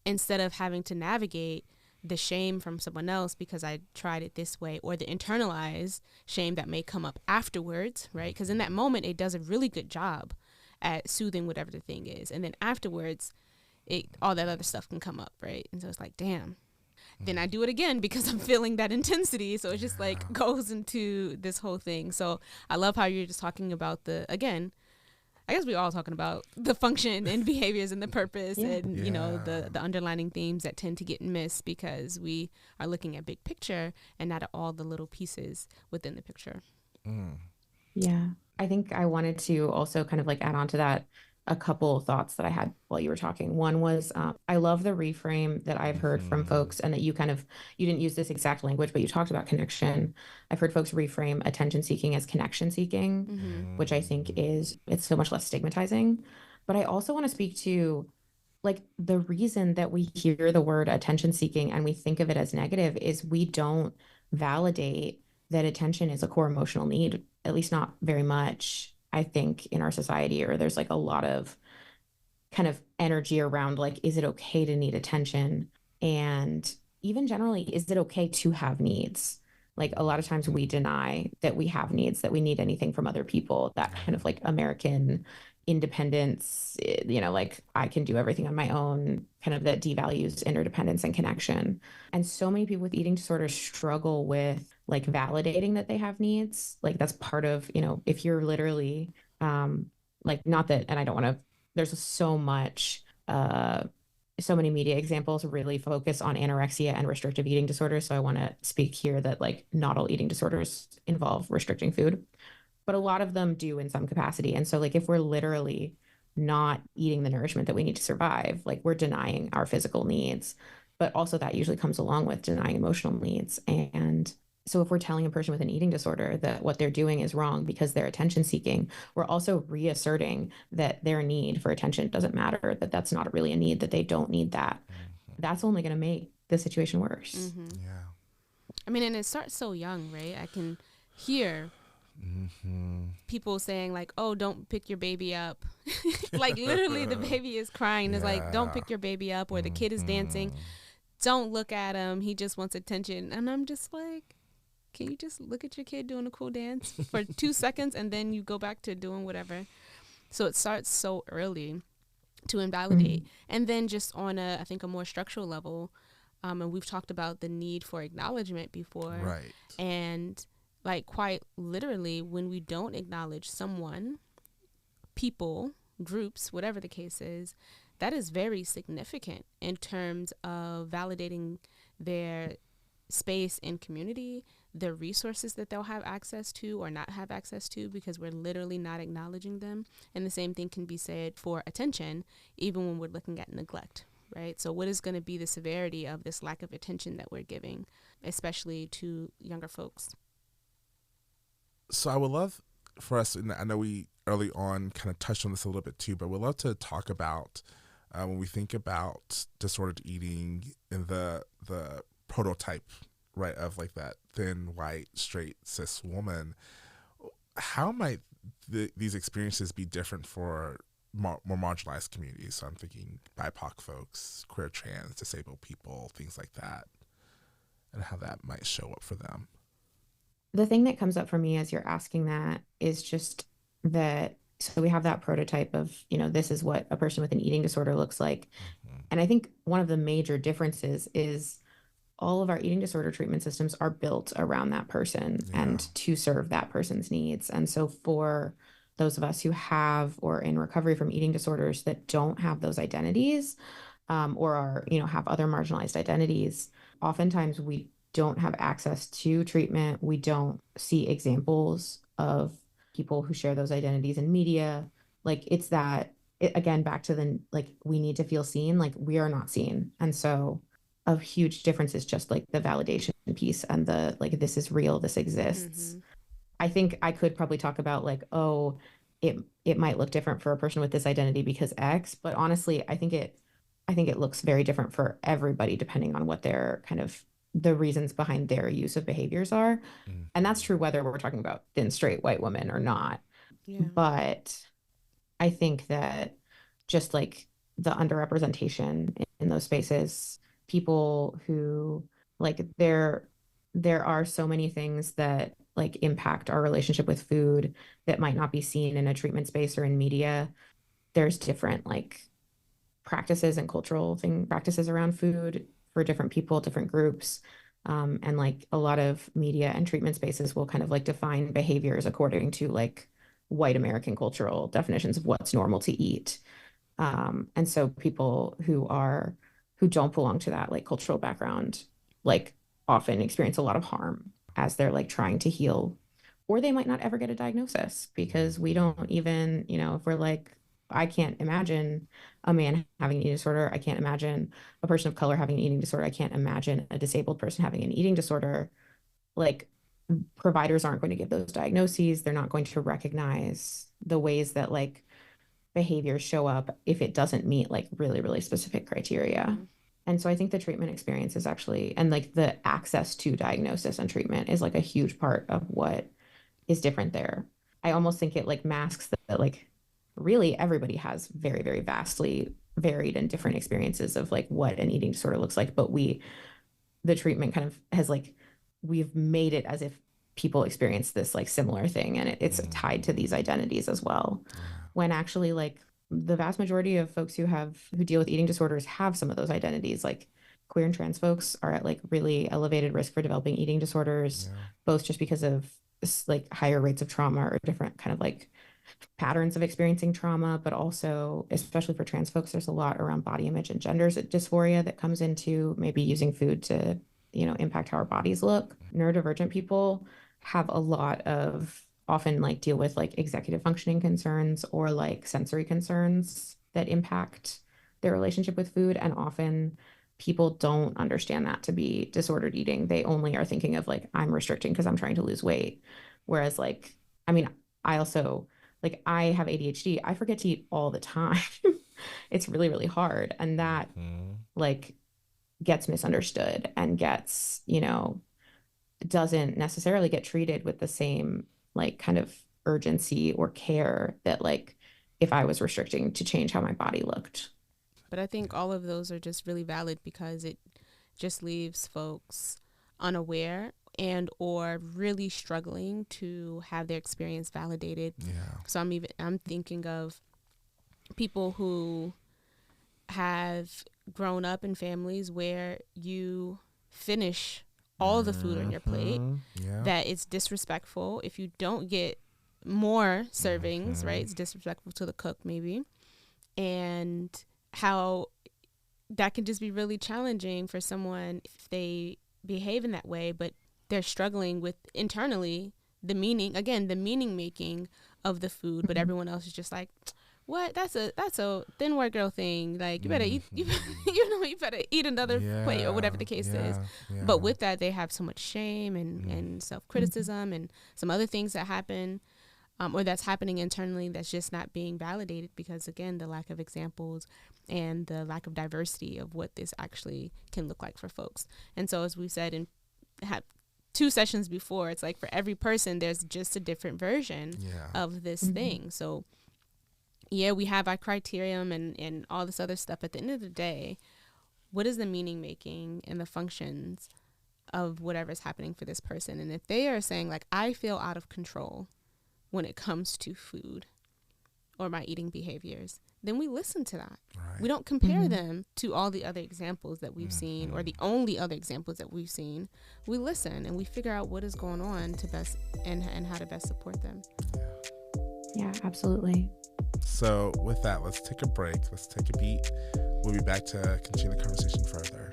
instead of having to navigate the shame from someone else because I tried it this way, or the internalized shame that may come up afterwards, right? Because in that moment, it does a really good job at soothing whatever the thing is. And then afterwards, all that other stuff can come up, right? And so it's like, damn. Then I do it again because I'm feeling that intensity. So it just like goes into this whole thing. So I love how you're just talking about again, I guess we're all talking about the function and behaviors and the purpose and, you know, the underlining themes that tend to get missed because we are looking at big picture and not at all the little pieces within the picture. Yeah. I think I wanted to also kind of like add on to that a couple thoughts that I had while you were talking. One was I love the reframe that I've heard from folks, and that you kind of, you didn't use this exact language, but you talked about connection. I've heard folks reframe attention seeking as connection seeking, which I think it's so much less stigmatizing. But I also want to speak to like the reason that we hear the word attention seeking and we think of it as negative is we don't validate that attention is a core emotional need, at least not very much, I think, in our society, or there's like a lot of kind of energy around like, is it okay to need attention? And even generally, is it okay to have needs? Like a lot of times we deny that we have needs, that we need anything from other people, that kind of like American independence, you know, like I can do everything on my own, kind of that devalues interdependence and connection. And so many people with eating disorders struggle with like validating that they have needs. Like that's part of, you know, if you're literally like not that, and I don't want to, there's so much, so many media examples really focus on anorexia and restrictive eating disorders. So I want to speak here that like not all eating disorders involve restricting food, but a lot of them do in some capacity. And so like if we're literally not eating the nourishment that we need to survive, like we're denying our physical needs, but also that usually comes along with denying emotional needs. And so if we're telling a person with an eating disorder that what they're doing is wrong because they're attention seeking, we're also reasserting that their need for attention doesn't matter, that that's not really a need, that they don't need that. That's only going to make the situation worse. Yeah. I mean, and it starts so young, right? I can hear people saying like, oh, don't pick your baby up. Like literally the baby is crying. It's like, don't pick your baby up, or the kid is dancing. Don't look at him. He just wants attention. And I'm just like, can you just look at your kid doing a cool dance for 2 seconds and then you go back to doing whatever? So it starts so early to invalidate. And then just on a, I think a more structural level, and we've talked about the need for acknowledgement before. Right. And like quite literally, when we don't acknowledge someone, people, groups, whatever the case is, that is very significant in terms of validating their space in community, the resources that they'll have access to or not have access to, because we're literally not acknowledging them. And the same thing can be said for attention, even when we're looking at neglect, right? So what is going to be the severity of this lack of attention that we're giving, especially to younger folks? So I would love for us, and I know we early on kind of touched on this a little bit too, but we'd love to talk about when we think about disordered eating in the prototype, right, of like that thin, white, straight, cis woman, how might these experiences be different for more marginalized communities? So I'm thinking BIPOC folks, queer, trans, disabled people, things like that, and how that might show up for them. The thing that comes up for me as you're asking that is just that, so we have that prototype of, you know, this is what a person with an eating disorder looks like. And I think one of the major differences is all of our eating disorder treatment systems are built around that person and to serve that person's needs. And so for those of us who have or in recovery from eating disorders that don't have those identities, or are, you know, have other marginalized identities, oftentimes we don't have access to treatment. We don't see examples of people who share those identities in media. Like it's that, again, back to the, like, we need to feel seen, like we are not seen. And so a huge difference is just like the validation piece and the, like, this is real, this exists. I think I could probably talk about like, oh, it might look different for a person with this identity because X, but honestly, I think it looks very different for everybody depending on what their kind of the reasons behind their use of behaviors are. And that's true whether we're talking about thin, straight, white women or not. But I think that just like the underrepresentation in those spaces, people who like there are so many things that like impact our relationship with food that might not be seen in a treatment space or in media. There's different like practices and cultural practices around food for different people, different groups. And like a lot of media and treatment spaces will kind of like define behaviors according to like white American cultural definitions of what's normal to eat. And so people who don't belong to that like cultural background, like often experience a lot of harm as they're like trying to heal, or they might not ever get a diagnosis because we don't even, if we're like, I can't imagine a man having an eating disorder. I can't imagine a person of color having an eating disorder. I can't imagine a disabled person having an eating disorder. Like providers aren't going to give those diagnoses. They're not going to recognize the ways that like behaviors show up if it doesn't meet like really, really specific criteria. Mm-hmm. And so I think the treatment experience is actually, and like the access to diagnosis and treatment is like a huge part of what is different there. I almost think it like masks that like really everybody has very, very vastly varied and different experiences of like what an eating disorder looks like. But the treatment kind of has like, we've made it as if people experience this like similar thing and it's tied to these identities as well. When actually like the vast majority of folks who deal with eating disorders have some of those identities. Like queer and trans folks are at like really elevated risk for developing eating disorders, both just because of like higher rates of trauma or different kind of like patterns of experiencing trauma, but also, especially for trans folks, there's a lot around body image and gender dysphoria that comes into maybe using food to, impact how our bodies look. Neurodivergent people have a lot of often like deal with like executive functioning concerns or like sensory concerns that impact their relationship with food. And often people don't understand that to be disordered eating. They only are thinking of like, I'm restricting because I'm trying to lose weight. Whereas like, I mean, I also like, I have ADHD. I forget to eat all the time. It's really, really hard. And that like gets misunderstood and gets, doesn't necessarily get treated with the same like kind of urgency or care that like if I was restricting to change how my body looked. But I think all of those are just really valid because it just leaves folks unaware and or really struggling to have their experience validated. So I'm thinking of people who have grown up in families where you finish all the food on your plate, that it's disrespectful if you don't get more servings, right? It's disrespectful to the cook maybe. And how that can just be really challenging for someone if they behave in that way, but they're struggling with internally the meaning making of the food, but everyone else is just like, what? That's a thin white girl thing. Like you better eat, you better eat another plate or whatever the case is. But with that, they have so much shame and self-criticism and some other things that happen, or that's happening internally that's just not being validated because again, the lack of examples and the lack of diversity of what this actually can look like for folks. And so, as we said in 2 sessions before, it's like for every person, there's just a different version of this thing. So. Yeah, we have our criterion and all this other stuff. At the end of the day, what is the meaning making and the functions of whatever's happening for this person? And if they are saying like, I feel out of control when it comes to food or my eating behaviors, then we listen to that. Right. We don't compare them to all the other examples that we've seen or the only other examples that we've seen. We listen and we figure out what is going on to best and how to best support them. Yeah, absolutely. So with that, let's take a break. Let's take a beat. We'll be back to continue the conversation further.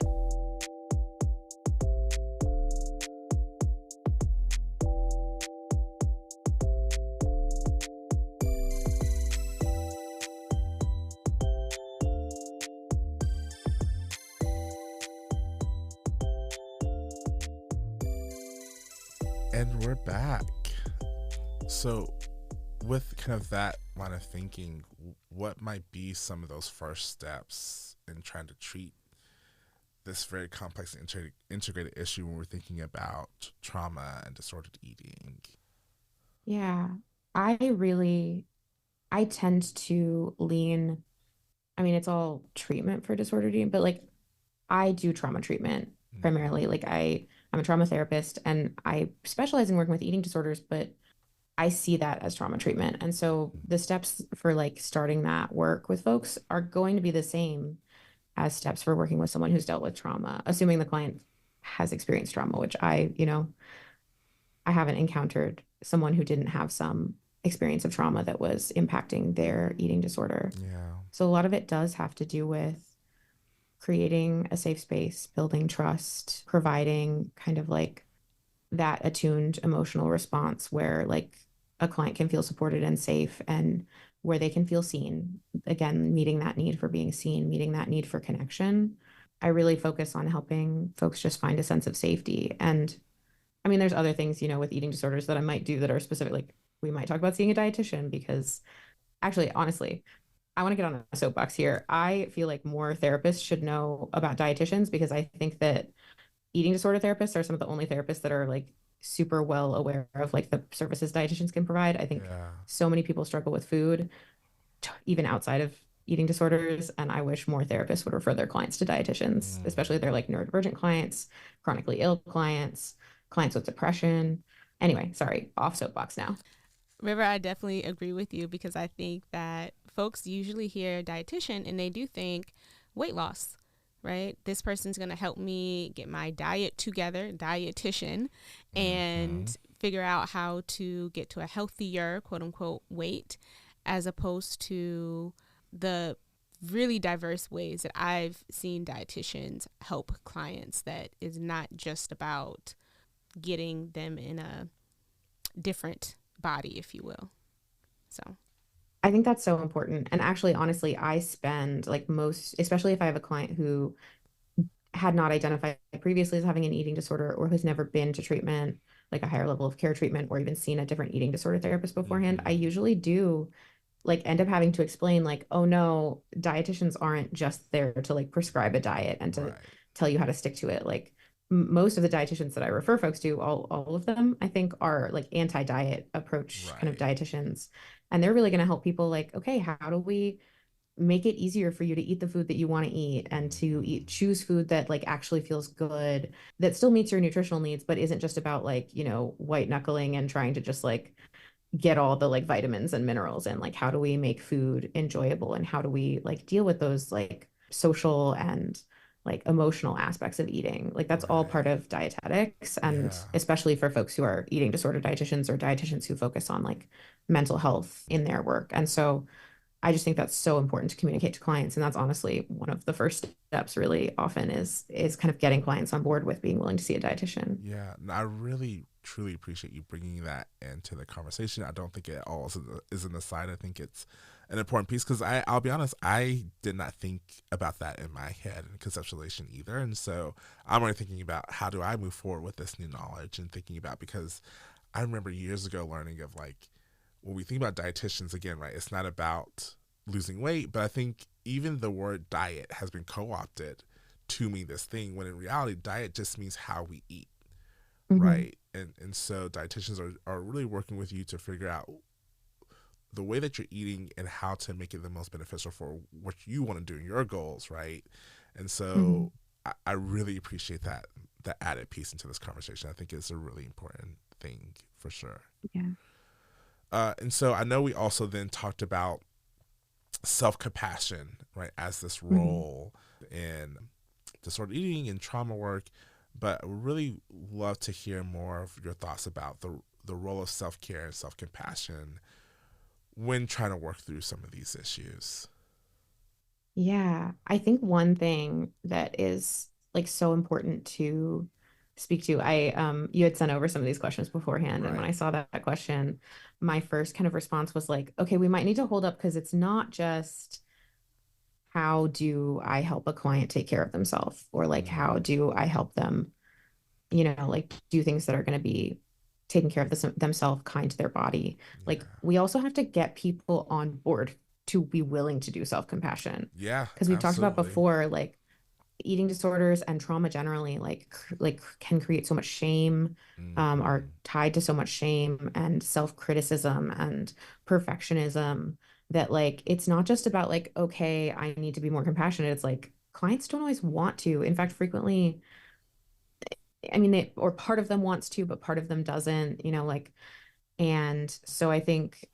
And we're back. So with kind of that line of thinking, what might be some of those first steps in trying to treat this very complex and integrated issue when we're thinking about trauma and disordered eating? Yeah, I tend to lean, I mean, it's all treatment for disordered eating, but like I do trauma treatment primarily. Like I'm a trauma therapist and I specialize in working with eating disorders, but I see that as trauma treatment. And so the steps for like starting that work with folks are going to be the same as steps for working with someone who's dealt with trauma, assuming the client has experienced trauma, which I haven't encountered someone who didn't have some experience of trauma that was impacting their eating disorder. Yeah. So a lot of it does have to do with creating a safe space, building trust, providing kind of like that attuned emotional response where like a client can feel supported and safe and where they can feel seen. Again, meeting that need for being seen, meeting that need for connection. I really focus on helping folks just find a sense of safety. And I mean, there's other things, with eating disorders that I might do that are specific. Like we might talk about seeing a dietitian because actually, honestly, I want to get on a soapbox here. I feel like more therapists should know about dietitians because I think that eating disorder therapists are some of the only therapists that are like super well aware of like the services dietitians can provide. I think Yeah. so many people struggle with food, even outside of eating disorders. And I wish more therapists would refer their clients to dietitians, especially their like neurodivergent clients, chronically ill clients, clients with depression. Anyway, sorry, off soapbox now. River, I definitely agree with you because I think that folks usually hear dietitian and they do think weight loss, right? This person's going to help me get my diet together, dietitian, and figure out how to get to a healthier, quote unquote, weight, as opposed to the really diverse ways that I've seen dietitians help clients that is not just about getting them in a different body, if you will. So I think that's so important. And actually, honestly, I spend like most, especially if I have a client who had not identified previously as having an eating disorder or who's never been to treatment, like a higher level of care treatment, or even seen a different eating disorder therapist beforehand, I usually do like end up having to explain like, oh no, dietitians aren't just there to like prescribe a diet and to tell you how to stick to it. Like most of the dietitians that I refer folks to, all of them, I think are like anti-diet approach kind of dietitians. And they're really going to help people like, okay, how do we make it easier for you to eat the food that you want to eat and to choose food that like actually feels good, that still meets your nutritional needs, but isn't just about like, white knuckling and trying to just like get all the like vitamins and minerals in. Like how do we make food enjoyable and how do we like deal with those like social and like emotional aspects of eating? Like that's all part of dietetics, and especially for folks who are eating disorder dietitians or dietitians who focus on like mental health in their work. And so I just think that's so important to communicate to clients. And that's honestly one of the first steps really often is kind of getting clients on board with being willing to see a dietitian. Yeah, I really truly appreciate you bringing that into the conversation. I don't think it all is an aside. I think it's an important piece because I'll be honest, I did not think about that in my head in conceptualization either. And so I'm already thinking about how do I move forward with this new knowledge and thinking about, because I remember years ago learning of like, when we think about dietitians again, right, it's not about losing weight, but I think even the word diet has been co-opted to mean this thing when in reality diet just means how we eat, right? And so dietitians are really working with you to figure out the way that you're eating and how to make it the most beneficial for what you want to do in your goals, right? And so I really appreciate that added piece into this conversation. I think it's a really important thing for sure. Yeah. And so I know we also then talked about self-compassion, right, as this role in disordered eating and trauma work, but I would really love to hear more of your thoughts about the role of self-care and self-compassion when trying to work through some of these issues. Yeah, I think one thing that is like so important to speak to, you had sent over some of these questions beforehand, and when I saw that question, my first kind of response was like, okay, we might need to hold up because it's not just how do I help a client take care of themselves, or like how do I help them, like do things that are going to be taking care of themselves, kind to their body. Like we also have to get people on board to be willing to do self-compassion. Yeah, because we've talked about before, like eating disorders and trauma generally like can create so much shame, are tied to so much shame and self-criticism and perfectionism, that like it's not just about like, okay, I need to be more compassionate. It's like clients don't always want to. In fact, frequently, I mean, or part of them wants to, but part of them doesn't, like, and so I think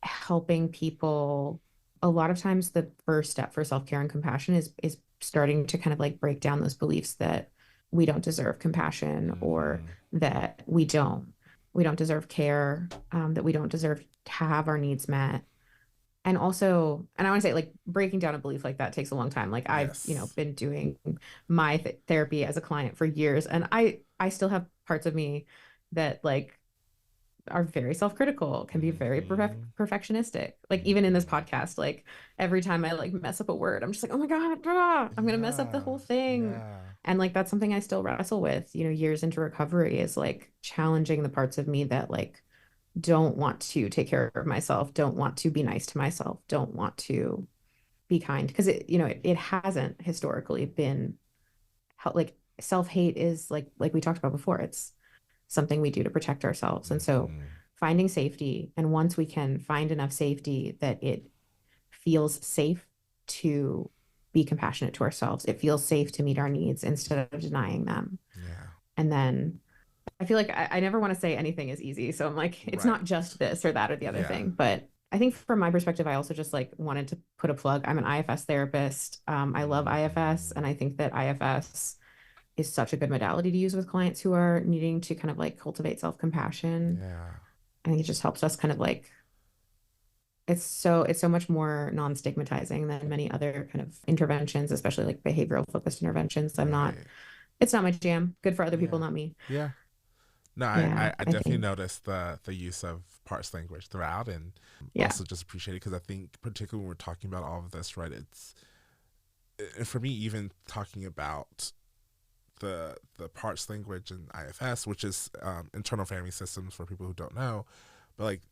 helping people, a lot of times the first step for self-care and compassion is starting to kind of like break down those beliefs that we don't deserve compassion or that we don't. we don't deserve care, that we don't deserve to have our needs met. And also, and I want to say, like, breaking down a belief like that takes a long time. Like, I've, Yes. been doing my therapy as a client for years, and I still have parts of me that like are very self-critical, can be very Hmm. perfectionistic. Like even in this podcast, like every time I like mess up a word, I'm just like, oh my God, I'm gonna mess up the Yeah. whole thing. Yeah. And like that's something I still wrestle with, years into recovery, is like challenging the parts of me that like don't want to take care of myself, don't want to be nice to myself, don't want to be kind. Because it hasn't historically been how, like, self-hate is like we talked about before, it's something we do to protect ourselves. And so Hmm. finding safety, and once we can find enough safety that it feels safe to be compassionate to ourselves, it feels safe to meet our needs instead of denying them. Yeah. And then I feel like I never want to say anything is easy. So I'm like, it's Right. not just this or that or the other Yeah. thing. But I think from my perspective, I also just like wanted to put a plug. I'm an IFS therapist. I love IFS. Hmm. And I think that IFS is such a good modality to use with clients who are needing to kind of like cultivate self-compassion. Yeah. I think it just helps us kind of like, it's so much more non-stigmatizing than many other kind of interventions, especially like behavioral focused interventions. Right. It's not my jam. Good for other people, Yeah. not me. Yeah. No, Yeah, I I definitely think. noticed the use of parts language throughout, and Yeah. also just appreciate it because I think particularly when we're talking about all of this, right? For me, even talking about the parts language in IFS, which is internal family systems for people who don't know, but like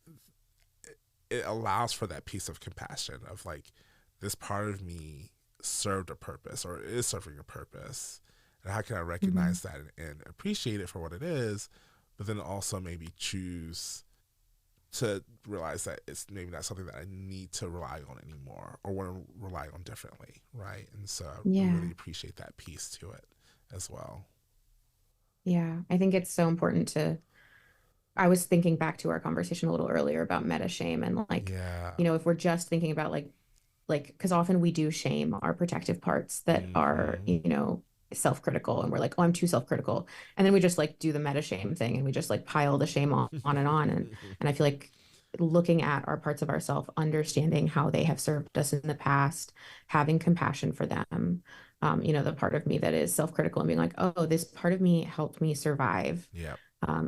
it allows for that piece of compassion of like this part of me served a purpose or is serving a purpose, and how can I Mhm. recognize that and appreciate it for what it is, but then also maybe choose to realize that it's maybe not something that I need to rely on anymore or want to rely on differently, right? And so I really Yeah. appreciate that piece to it as well. Yeah. I think it's so important to, I was thinking back to our conversation a little earlier about meta shame, and like, Yeah. if we're just thinking about because often we do shame our protective parts that are, Hmm. self-critical, and we're like, oh, I'm too self-critical. And then we just like do the meta shame thing, and we just like pile the shame on and on. And I feel like looking at our parts of ourself, understanding how they have served us in the past, having compassion for them. The part of me that is self-critical and being like, oh, this part of me helped me survive. Yep.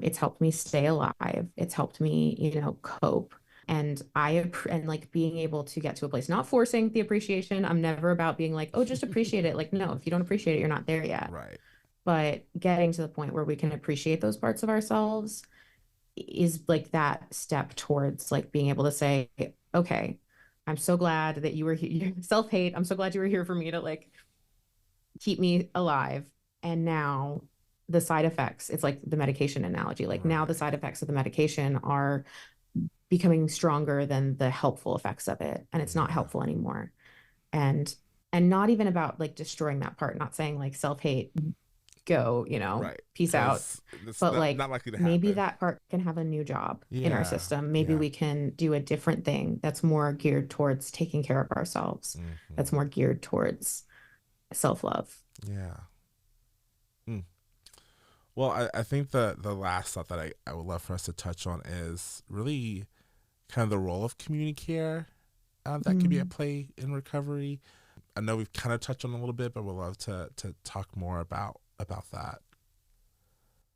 It's helped me stay alive. It's helped me, cope. And like being able to get to a place, not forcing the appreciation. I'm never about being like, oh, just appreciate it. Like, no, if you don't appreciate it, you're not there yet. Right. But getting to the point where we can appreciate those parts of ourselves is like that step towards like being able to say, okay, I'm so glad that you were here. Self-hate. I'm so glad you were here for me to like keep me alive. And now the side effects, it's like the medication analogy. Like now the Right. side effects of the medication are becoming stronger than the helpful effects of it. And it's not Yeah. helpful anymore. And not even about like destroying that part, not saying like self-hate, go, Right. peace out. Because it's But not like likely to maybe happen. that part can have a new job in our Yeah. system. Maybe Yeah. we can do a different thing that's more geared towards taking care of ourselves, that's Hmm. more geared towards self-love. Yeah. Mm. Well, I think the last thought that I would love for us to touch on is really kind of the role of community care that could be at Mm. play in recovery. I know we've kind of touched on it a little bit, but we'd love to talk more about that.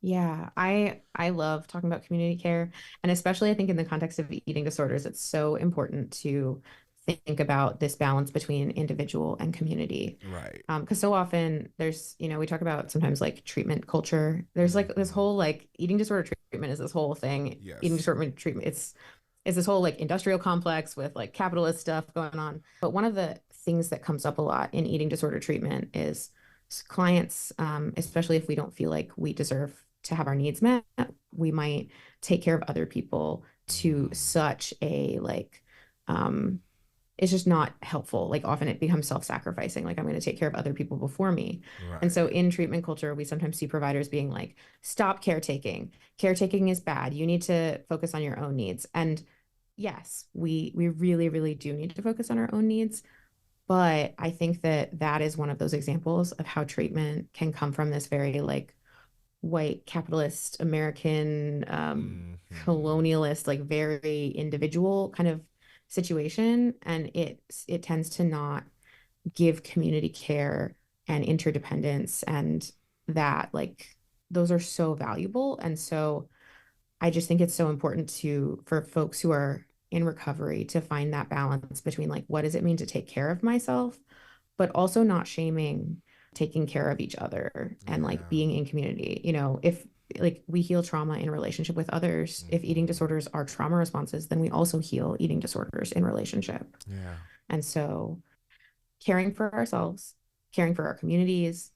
Yeah, I love talking about community care, and especially I think in the context of eating disorders, it's so important to think about this balance between individual and community. Right. Because so often there's, we talk about sometimes like treatment culture. There's like this Hmm. whole like eating disorder treatment is this whole thing. Eating Yes. disorder treatment, it's this whole like industrial complex with like capitalist stuff going on. But one of the things that comes up a lot in eating disorder treatment is clients, especially if we don't feel like we deserve to have our needs met, we might take care of other people to Mm. such a like, it's just not helpful. Like often it becomes self-sacrificing. Like I'm going to take care of other people before me. And so Right. in treatment culture, we sometimes see providers being like, stop caretaking. Caretaking is bad. You need to focus on your own needs. And yes, we really, really do need to focus on our own needs. But I think that that is one of those examples of how treatment can come from this very like white capitalist American Hmm. colonialist, like very individual kind of situation, and it tends to not give community care and interdependence, and that like those are so valuable. And so I just think it's so important to for folks who are in recovery to find that balance between like what does it mean to take care of myself, but also not shaming taking care of each other and like Yeah. being in community. You know, if like we heal trauma in relationship with others, if eating Hmm. disorders are trauma responses, then we also heal eating disorders in relationship. Yeah. And so caring for ourselves, caring for our communities,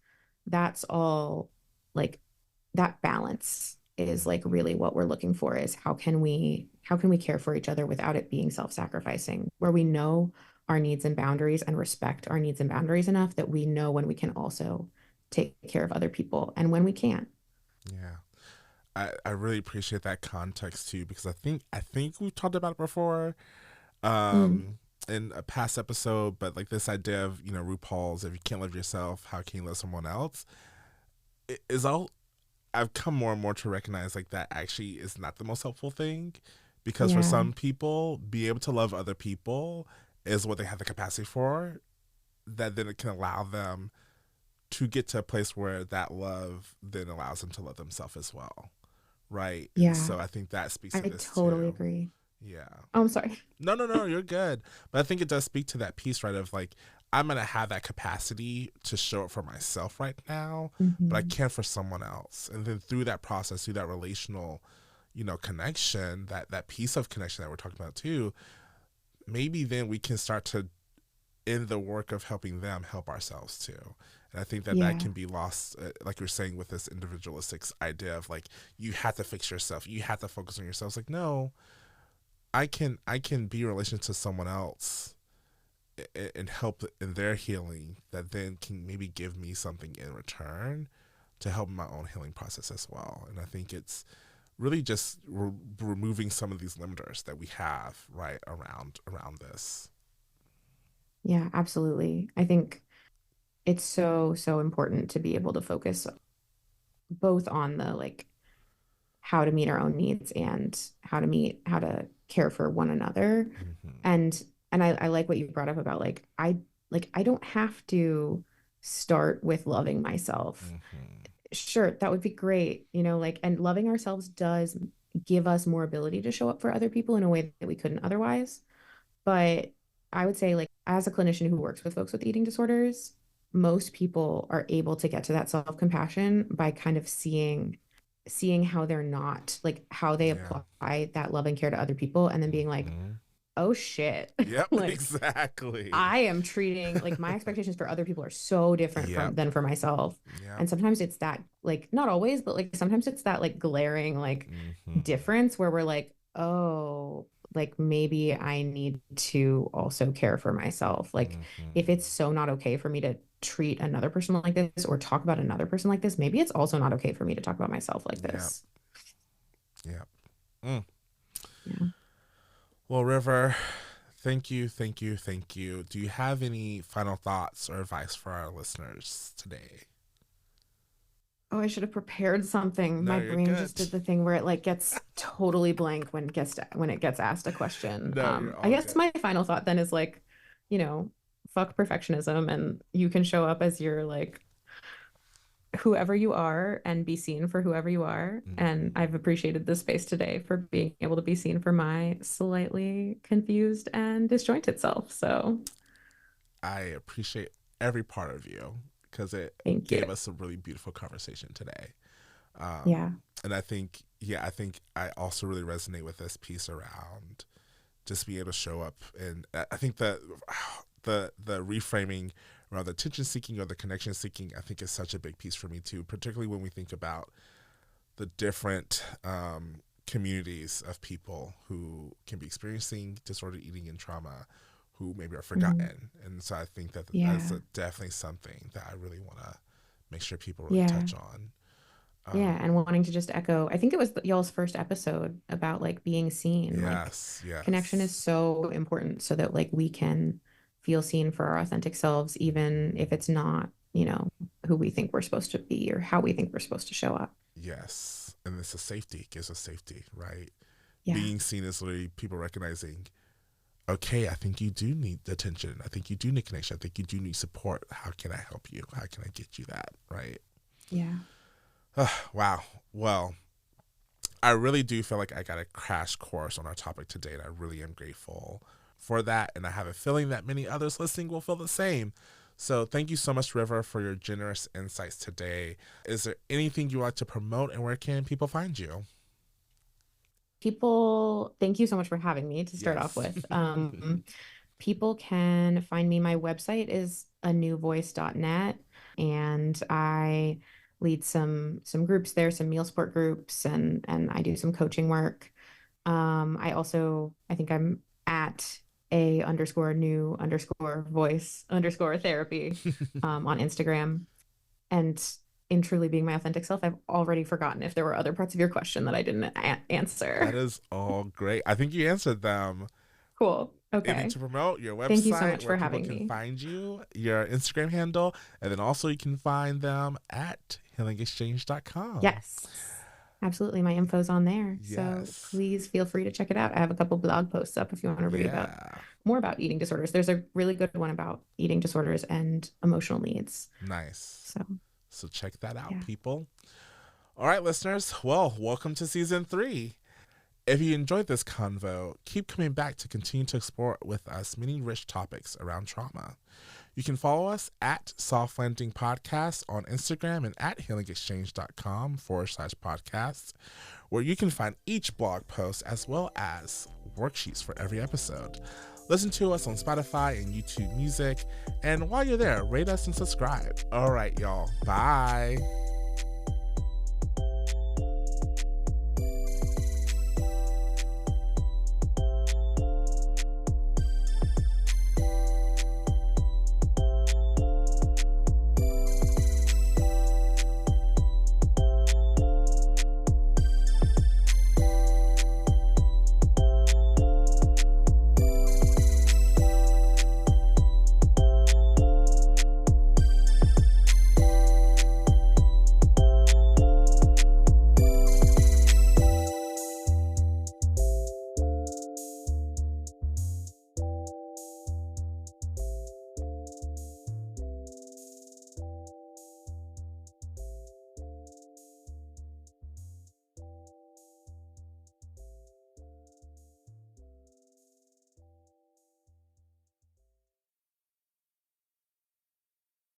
that's all like that balance is like Hmm. really what we're looking for is how can we care for each other without it being self-sacrificing, where we know our needs and boundaries and respect our needs and boundaries enough that we know when we can also take care of other people and when we can't. Yeah. I really appreciate that context too, because I think we've talked about it before Mm, in a past episode, but like this idea of, RuPaul's if you can't love yourself, how can you love someone else? It is all I've come more and more to recognize like that actually is not the most helpful thing, because for yeah, some people, be able to love other people is what they have the capacity for, that then it can allow them to get to a place where that love then allows them to love themselves as well. Right. And yeah, so I think that speaks to I this totally too. agree. Yeah. Oh, I'm sorry. No, no, no, you're good. But I think it does speak to that piece, right? Of like, I'm going to have that capacity to show it for myself right now, but I Hmm. can't for someone else. And then through that process, through that relational, connection, that piece of connection that we're talking about too, maybe then we can start to, in the work of helping them, help ourselves too. And I think that that Yeah, can be lost, like you're saying, with this individualistic idea of like, you have to fix yourself, you have to focus on yourself. It's like, no, I can be in relation to someone else and help in their healing, that then can maybe give me something in return to help my own healing process as well. And I think it's really just removing some of these limiters that we have right around this. yeah, absolutely. I think it's so, so important to be able to focus both on the like how to meet our own needs and how to care for one another. Hmm. And I like what you brought up about like I don't have to start with loving myself. Hmm. Sure, that would be great, you know, like, and loving ourselves does give us more ability to show up for other people in a way that we couldn't otherwise. But I would say, like, as a clinician who works with folks with eating disorders, most people are able to get to that self-compassion by kind of seeing how they're not, like, how they Yeah. apply that love and care to other people, and then being like, Hmm. oh shit, Yep. like Exactly. I am treating like my expectations for other people are so different from Yep. than for myself. Yep. And sometimes it's that like not always, but like sometimes it's that like glaring like Hmm. difference where we're like, oh, like maybe I need to also care for myself. Like if Hmm. it's so not okay for me to treat another person like this or talk about another person like this, maybe it's also not okay for me to talk about myself like Yep. this. Yep. Mm. Yeah. Well, River, thank you, thank you, thank you. Do you have any final thoughts or advice for our listeners today? Oh, I should have prepared something. No, My you're brain good. just did the thing where it like gets totally blank when it gets asked a question. No, you're I all guess good. my final thought then is like, you know, fuck perfectionism and you can show up as your like whoever you are and be seen for whoever you are. And Hmm. I've appreciated this space today for being able to be seen for my slightly confused and disjointed self. So I appreciate every part of you because it thank you. gave us a really beautiful conversation today. Yeah. And I think, yeah, I think I also really resonate with this piece around just being able to show up. And I think that the reframing around the attention seeking or the connection seeking, I think is such a big piece for me too, particularly when we think about the different communities of people who can be experiencing disordered eating and trauma, who maybe are Mhm. forgotten. And so I think that that's Yeah. definitely something that I really want to make sure people really Yeah. touch on. Yeah, and Um, wanting to just echo, I think it was y'all's first episode about like being seen. Like yes, connection is yes. so important so that like we can feel seen for our authentic selves, even if Hmm. it's not, you know, who we think we're supposed to be or how we think we're supposed to show up. Yes. And it's a safety, it gives us safety, right? Yeah. Being seen as literally people recognizing, okay, I think you do need attention. I think you do need connection. I think you do need support. How can I help you? How can I get you that? Right? Yeah. Wow. Well, I really do feel like I got a crash course on our topic today, and I really am grateful for that. And I have a feeling that many others listening will feel the same. So thank you so much, River, for your generous insights today. Is there anything you would like to promote, and where can people find you? People, thank you so much for having me to start off with. People can find me. My website is anewvoice.net, and I lead some groups there, some meal support groups, and I do some coaching work. I think I'm at _new_voice_therapy on Instagram. And in truly being my authentic self, I've already forgotten if there were other parts of your question that I didn't answer. That is all great. I think you answered them. Cool. Okay. Anything to promote? Your website, thank you so much where for people having can me. find you, your Instagram handle, and then also you can find them at healingexchange.com. Yes. Absolutely. My info's on there. Yes. So please feel free to check it out. I have a couple blog posts up if you want to read more about eating disorders. There's a really good one about eating disorders and emotional needs. Nice. So check that out, people. All right, listeners. Well, welcome to season 3. If you enjoyed this convo, keep coming back to continue to explore with us many rich topics around trauma. You can follow us at Soft Landing Podcast on Instagram and at healingexchange.com/podcast, where you can find each blog post as well as worksheets for every episode. Listen to us on Spotify and YouTube Music. And while you're there, rate us and subscribe. All right, y'all. Bye.